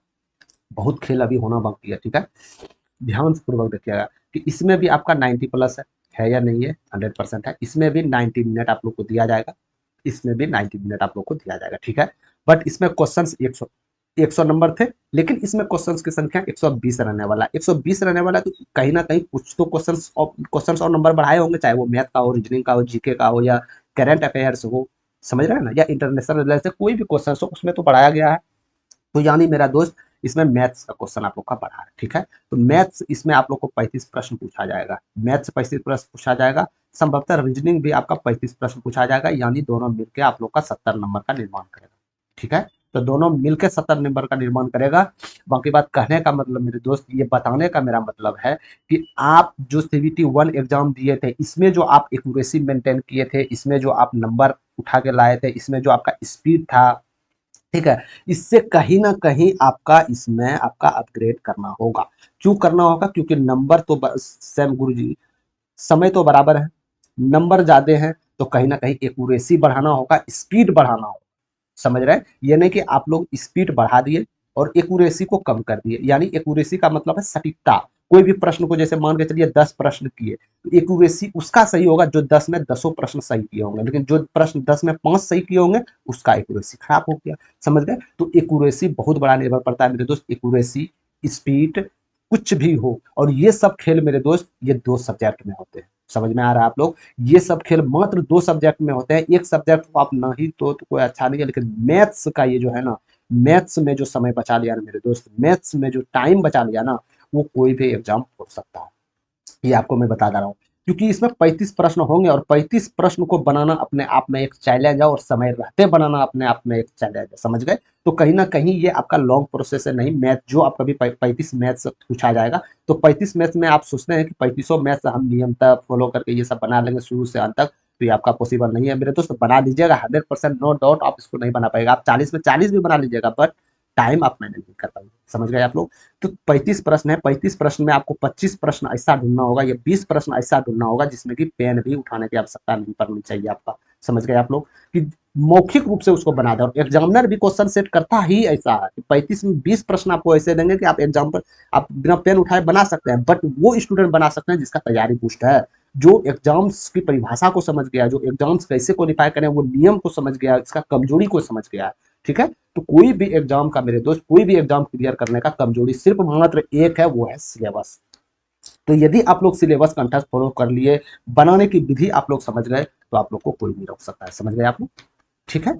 बहुत खेल अभी होना बाकी है। ठीक है, ध्यान पूर्वक देखिएगा कि इसमें भी आपका 90 प्लस है या नहीं है? 100% है। इसमें भी 90 मिनट आप लोग को दिया जाएगा, इसमें भी 90 मिनट आप लोग को दिया जाएगा। ठीक है, बट इसमें क्वेश्चन 100 नंबर थे, लेकिन इसमें क्वेश्चंस की संख्या 120 रहने वाला, 120 रहने वाला। तो कहीं ना कहीं कुछ तो क्वेश्चंस और नंबर बढ़ाए होंगे, चाहे वो मैथ का हो, रीजनिंग का हो, जीके का हो, या करंट अफेयर्स हो, समझ रहे हैं ना, या इंटरनेशनल रिलेशन से कोई भी क्वेश्चन हो, उसमें तो बढ़ाया गया है। तो यानी मेरा दोस्त, इसमें मैथ्स का क्वेश्चन आप लोग का बढ़ा है। ठीक है, तो मैथ्स इसमें आप लोग को 35 प्रश्न पूछा जाएगा, मैथ्स 35 प्रश्न पूछा जाएगा। संभवतः रीजनिंग भी आपका 35 प्रश्न पूछा जाएगा, यानी दोनों मिलकर आप लोग का 70 नंबर का निर्माण करेगा। ठीक है, तो दोनों मिलकर 70 नंबर का निर्माण करेगा। बाकी बात कहने का मतलब मेरे दोस्त, ये बताने का मेरा मतलब है कि आप जो सीबीटी 1 एग्जाम दिए थे, इसमें जो आप एक्यूरेसी मेंटेन किए थे, इसमें जो आप नंबर उठा के लाए थे, इसमें जो आपका स्पीड था, ठीक है, इससे कहीं ना कहीं आपका इसमें आपका अपग्रेड करना होगा। क्यों करना होगा? क्योंकि नंबर तो सेम गुरु जी, समय तो बराबर है, नंबर ज्यादा है, तो कहीं ना कहीं एक्यूरेसी बढ़ाना होगा, स्पीड बढ़ाना होगा। समझ रहे हैं? ये नहीं कि आप लोग स्पीड बढ़ा दिए और एक्यूरेसी को कम कर दिए। यानी एक्यूरेसी का मतलब है सटीकता। कोई भी प्रश्न को, जैसे मान के चलिए 10 प्रश्न किए, तो एक्यूरेसी उसका सही होगा जो 10 में 10 प्रश्न सही किए होंगे, लेकिन जो प्रश्न 10 में 5 सही किए होंगे, उसका एक्यूरेसी खराब हो गया। समझ गए? तो एक्यूरेसी बहुत बड़ा निर्भर पड़ता है मेरे दोस्त, एक्यूरेसी, स्पीड, कुछ भी हो। और ये सब खेल मेरे दोस्त, ये 2 सब्जेक्ट में होते हैं। समझ में आ रहा है आप लोग? ये सब खेल मात्र 2 सब्जेक्ट में होते हैं। एक सब्जेक्ट को आप नहीं तो कोई अच्छा नहीं है, लेकिन मैथ्स का ये जो है ना, मैथ्स में जो समय बचा लिया ना मेरे दोस्त, मैथ्स में जो टाइम बचा लिया ना, वो कोई भी एग्जाम हो सकता है। ये आपको मैं बता दे रहा हूँ, क्योंकि इसमें 35 प्रश्न होंगे, और 35 प्रश्न को बनाना अपने आप में एक चैलेंज है, और समय रहते बनाना अपने आप में एक चैलेंज है। समझ गए? तो कहीं ना कहीं ये आपका लॉन्ग प्रोसेस है नहीं। मैथ जो आपका भी 35 मैथ्स पूछा जाएगा, तो 35 मैथ्स में आप सोचते हैं कि 35 मैथ्स हम नियमतः फॉलो करके ये सब बना लेंगे शुरू से अंत तक, तो ये आपका पॉसिबल नहीं है मेरे दोस्त। बना लीजिएगा 100%, नो डाउट, आप इसको नहीं बना पाएगा। आप 40 में 40 भी बना लीजिएगा, बट टाइम आप मैनेज नहीं कर पाएंगे। समझ गए आप लोग? तो 35 प्रश्न है, 35 प्रश्न में आपको 25 प्रश्न ऐसा ढूंढना होगा, या 20 प्रश्न ऐसा ढूंढना होगा जिसमें कि पेन भी उठाने की आवश्यकता नहीं पड़नी चाहिए आपका। समझ गए आप लोग? कि मौखिक रूप से उसको बना दें। और एग्जामिनर भी क्वेश्चन सेट करता ही ऐसा है कि 35 में 20 प्रश्न आपको ऐसे देंगे कि आप एग्जाम पर आप बिना पेन उठाए बना सकते हैं, बट वो स्टूडेंट बना सकते हैं जिसका तैयारी पुष्ट है, जो एग्जाम्स की परिभाषा को समझ गया, जो एग्जाम्स कैसे क्वालिफाई करें वो नियम को समझ गया, इसका कमजोरी को समझ गया। ठीक है, तो कोई भी एग्जाम का मेरे दोस्त, कोई भी एग्जाम क्लियर करने का कमजोरी सिर्फ मात्र एक है, वो है सिलेबस। तो यदि आप लोग सिलेबस कंटेंट फॉलो कर लिए, बनाने की विधि आप लोग समझ गए, तो आप लोग को कोई नहीं रोक सकता है। समझ गए आप लोग? ठीक है,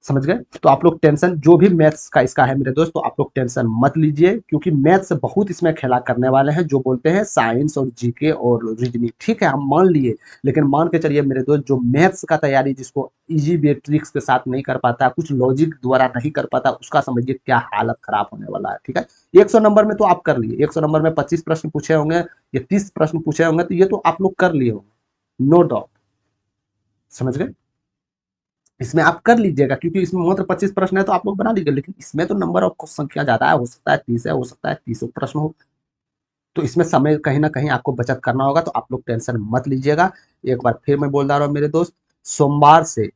समझ गए? तो आप लोग टेंशन, जो भी मैथ्स का इसका है मेरे दोस्त, तो आप लोग टेंशन मत लीजिए, क्योंकि मैथ्स बहुत इसमें खेला करने वाले हैं, जो बोलते हैं साइंस और जीके और रीजनिंग। ठीक है, हम मान लिए, लेकिन मान के चलिए मेरे दोस्त, जो मैथ्स का तैयारी जिसको इजी वे ट्रिक्स के साथ नहीं कर पाता, कुछ लॉजिक द्वारा नहीं कर पाता, उसका समझिए क्या हालत खराब होने वाला है। ठीक है, 100 नंबर में तो आप कर लिए, 100 नंबर में 25 प्रश्न पूछे होंगे या 30 प्रश्न पूछे होंगे, तो ये तो आप लोग कर लिए होंगे, नो डाउट। समझ गए? इसमें आप कर लीजिएगा, क्योंकि इसमें मात्र 25 प्रश्न है तो आप लोग बना लीजिए, लेकिन इसमें तो नंबर ऑफ संख्या ज्यादा है, हो सकता है 30 है, हो सकता है 30 प्रश्न हो, तो इसमें समय कहीं ना कहीं आपको बचत करना होगा, तो आप लोग टेंशन मत लीजिएगा। एक बार फिर मैं बोल रहा हूँ मेरे दोस्त, सोमवार से,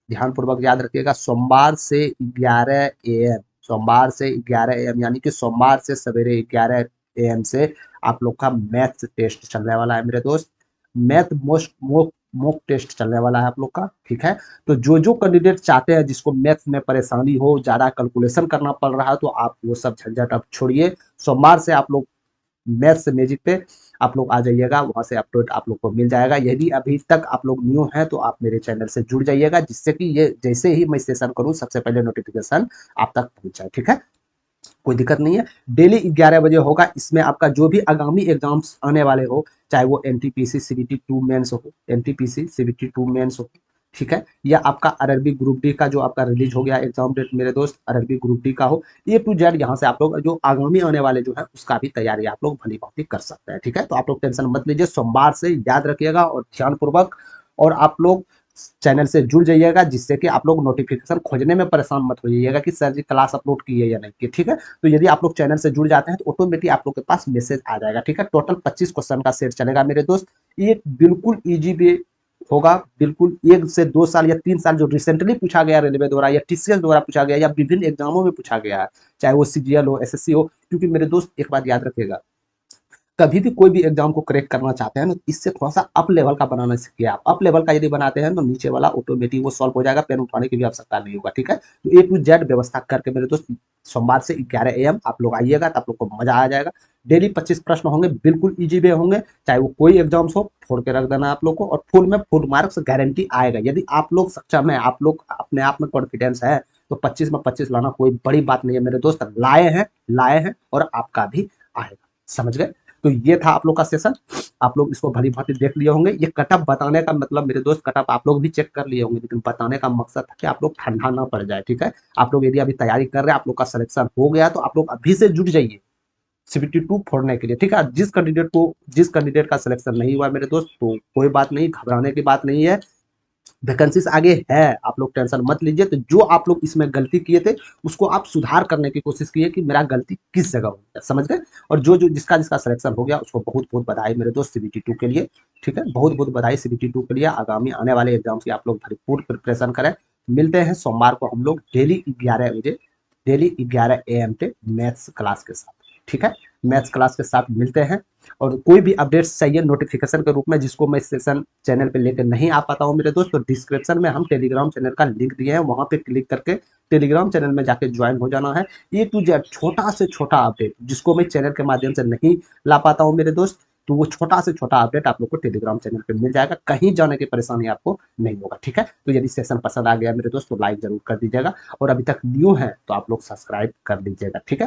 ध्यान पूर्वक याद रखिएगा, सोमवार से 11 AM, सोमवार से 11 AM, यानी कि सोमवार से सवेरे 11 AM से आप लोग का मैथ्स टेस्ट चलने वाला है मेरे दोस्त। Math most mock mock test चलने वाला है आप लोग का। ठीक है, तो जो जो कैंडिडेट चाहते हैं, जिसको मैथ्स में परेशानी हो, ज्यादा कैलकुलेशन करना पड़ रहा है, तो आप वो सब झंझट अब छोड़िए। सोमवार से आप लोग मैथ्स मैजिक पे आप लोग आ जाइएगा, वहां से अपडेट आप लोग को मिल जाएगा। यदि अभी तक आप लोग न्यू हैं तो आप मेरे चैनल से जुड़ जाइएगा, जिससे कि ये जैसे ही मैं सेशन करूं, सबसे पहले नोटिफिकेशन आप तक पहुंच जाए। ठीक है, कोई दिक्कत नहीं है। डेली 11 बजे होगा, इसमें आपका जो भी आगामी एग्जाम्स आने वाले हो, चाहे वो एनटीपीसी सीबीटी 2 मेंस हो, एनटीपीसी सीबीटी 2 मेंस हो, ठीक है, या आपका आरआरबी ग्रुप डी का जो आपका रिलीज हो गया एग्जाम डेट मेरे दोस्त, आरआरबी ग्रुप डी का हो, A to Z यहाँ से आप लोग जो आगामी आने वाले जो है उसका भी तैयारी आप लोग भली भांति कर सकते हैं। ठीक है, तो आप लोग टेंशन मत लीजिए, सोमवार से याद रखिएगा और ध्यान पूर्वक, और आप लोग चैनल से जुड़ जाइएगा, जिससे कि आप लोग नोटिफिकेशन खोजने में परेशान मत हो जाइएगा कि सर जी क्लास अपलोड की है या नहीं की। ठीक है, तो यदि आप लोग चैनल से जुड़ जाते हैं तो ऑटोमेटिक आप लोग के पास मैसेज आ जाएगा। ठीक है, टोटल 25 क्वेश्चन का सेट चलेगा मेरे दोस्त, ये बिल्कुल इजी वे होगा, बिल्कुल 1 से 2 साल या 3 साल जो रिसेंटली पूछा गया रेलवे द्वारा या टीसीएस द्वारा पूछा गया या विभिन्न एग्जामों में पूछा गया है, चाहे वो सीजीएल हो, एसएससी हो। क्योंकि मेरे दोस्त एक बात याद रखिएगा, कभी भी कोई भी एग्जाम को क्रैक करना चाहते हैं ना, इससे थोड़ा सा अप लेवल का बनाना सीखिए। आप अप लेवल का यदि बनाते हैं तो नीचे वाला ऑटोमेटिक वो सॉल्व हो जाएगा, पेन उठाने की भी आवश्यकता नहीं होगा। ठीक है, तो A to Z व्यवस्था करके मेरे दोस्त सोमवार से 11 AM आप लोग आइएगा, तो आप लोग को मजा आ जाएगा। डेली 25 प्रश्न होंगे, बिल्कुल इजी वे होंगे, चाहे वो कोई एग्जाम्स हो, फोड़ के रख देना आप लोग को, और फुल में फुल मार्क्स गारंटी आएगा। यदि आप लोग सक्षम है, आप लोग अपने आप में कॉन्फिडेंस है, तो 25 में 25 लाना कोई बड़ी बात नहीं है मेरे दोस्त, लाए हैं और आपका भी आएगा। समझ गए? तो ये था आप लोग का सेशन, आप लोग इसको भली भांति देख लिए होंगे। ये कटअप बताने का मतलब मेरे दोस्त, कटअप आप लोग भी चेक कर लिए होंगे, लेकिन बताने का मकसद था कि आप लोग ठंडा ना पड़ जाए। ठीक है, आप लोग यदि अभी तैयारी कर रहे हैं, आप लोग का सिलेक्शन हो गया, तो आप लोग अभी से जुट जाइए CBT 2 फोड़ने के लिए। ठीक है, जिस कैंडिडेट का सिलेक्शन नहीं हुआ मेरे दोस्त, तो कोई बात नहीं, घबराने की बात नहीं है, वैकेंसीज आगे है, आप लोग टेंशन मत लीजिए। तो जो आप लोग इसमें गलती किए थे, उसको आप सुधार करने की कोशिश कीजिए कि मेरा गलती किस जगह हो गया। समझ गए? और जो जो जिसका जिसका सिलेक्शन हो गया, उसको बहुत बहुत बधाई मेरे दोस्त CBT 2 के लिए। ठीक है, बहुत बहुत बधाई CBT 2 के लिए। आगामी आने वाले एग्जाम्स की आप लोग भरपूर प्रिपरेशन करें। मिलते हैं सोमवार को हम लोग डेली 11 बजे, डेली 11 AM पे मैथ्स क्लास के साथ। ठीक है, मैथ्स क्लास के साथ मिलते हैं। और कोई भी अपडेट्स चाहिए नोटिफिकेशन के रूप में, जिसको मैं सेशन चैनल पे लेकर नहीं आ पाता हूँ मेरे दोस्त, तो डिस्क्रिप्शन में हम टेलीग्राम चैनल का लिंक दिए हैं, वहां पे क्लिक करके टेलीग्राम चैनल में जाके ज्वाइन हो जाना है। A to Z छोटा से छोटा अपडेट जिसको मैं चैनल के माध्यम से नहीं ला पाता हूँ मेरे दोस्त, तो वो छोटा से छोटा अपडेट आप लोग को टेलीग्राम चैनल पे मिल जाएगा, कहीं जाने की परेशानी आपको नहीं होगा। ठीक है, तो यदि सेशन पसंद आ गया मेरे दोस्त, तो लाइक जरूर कर दीजिएगा, और अभी तक न्यू है तो आप लोग सब्सक्राइब कर लीजिएगा। ठीक है।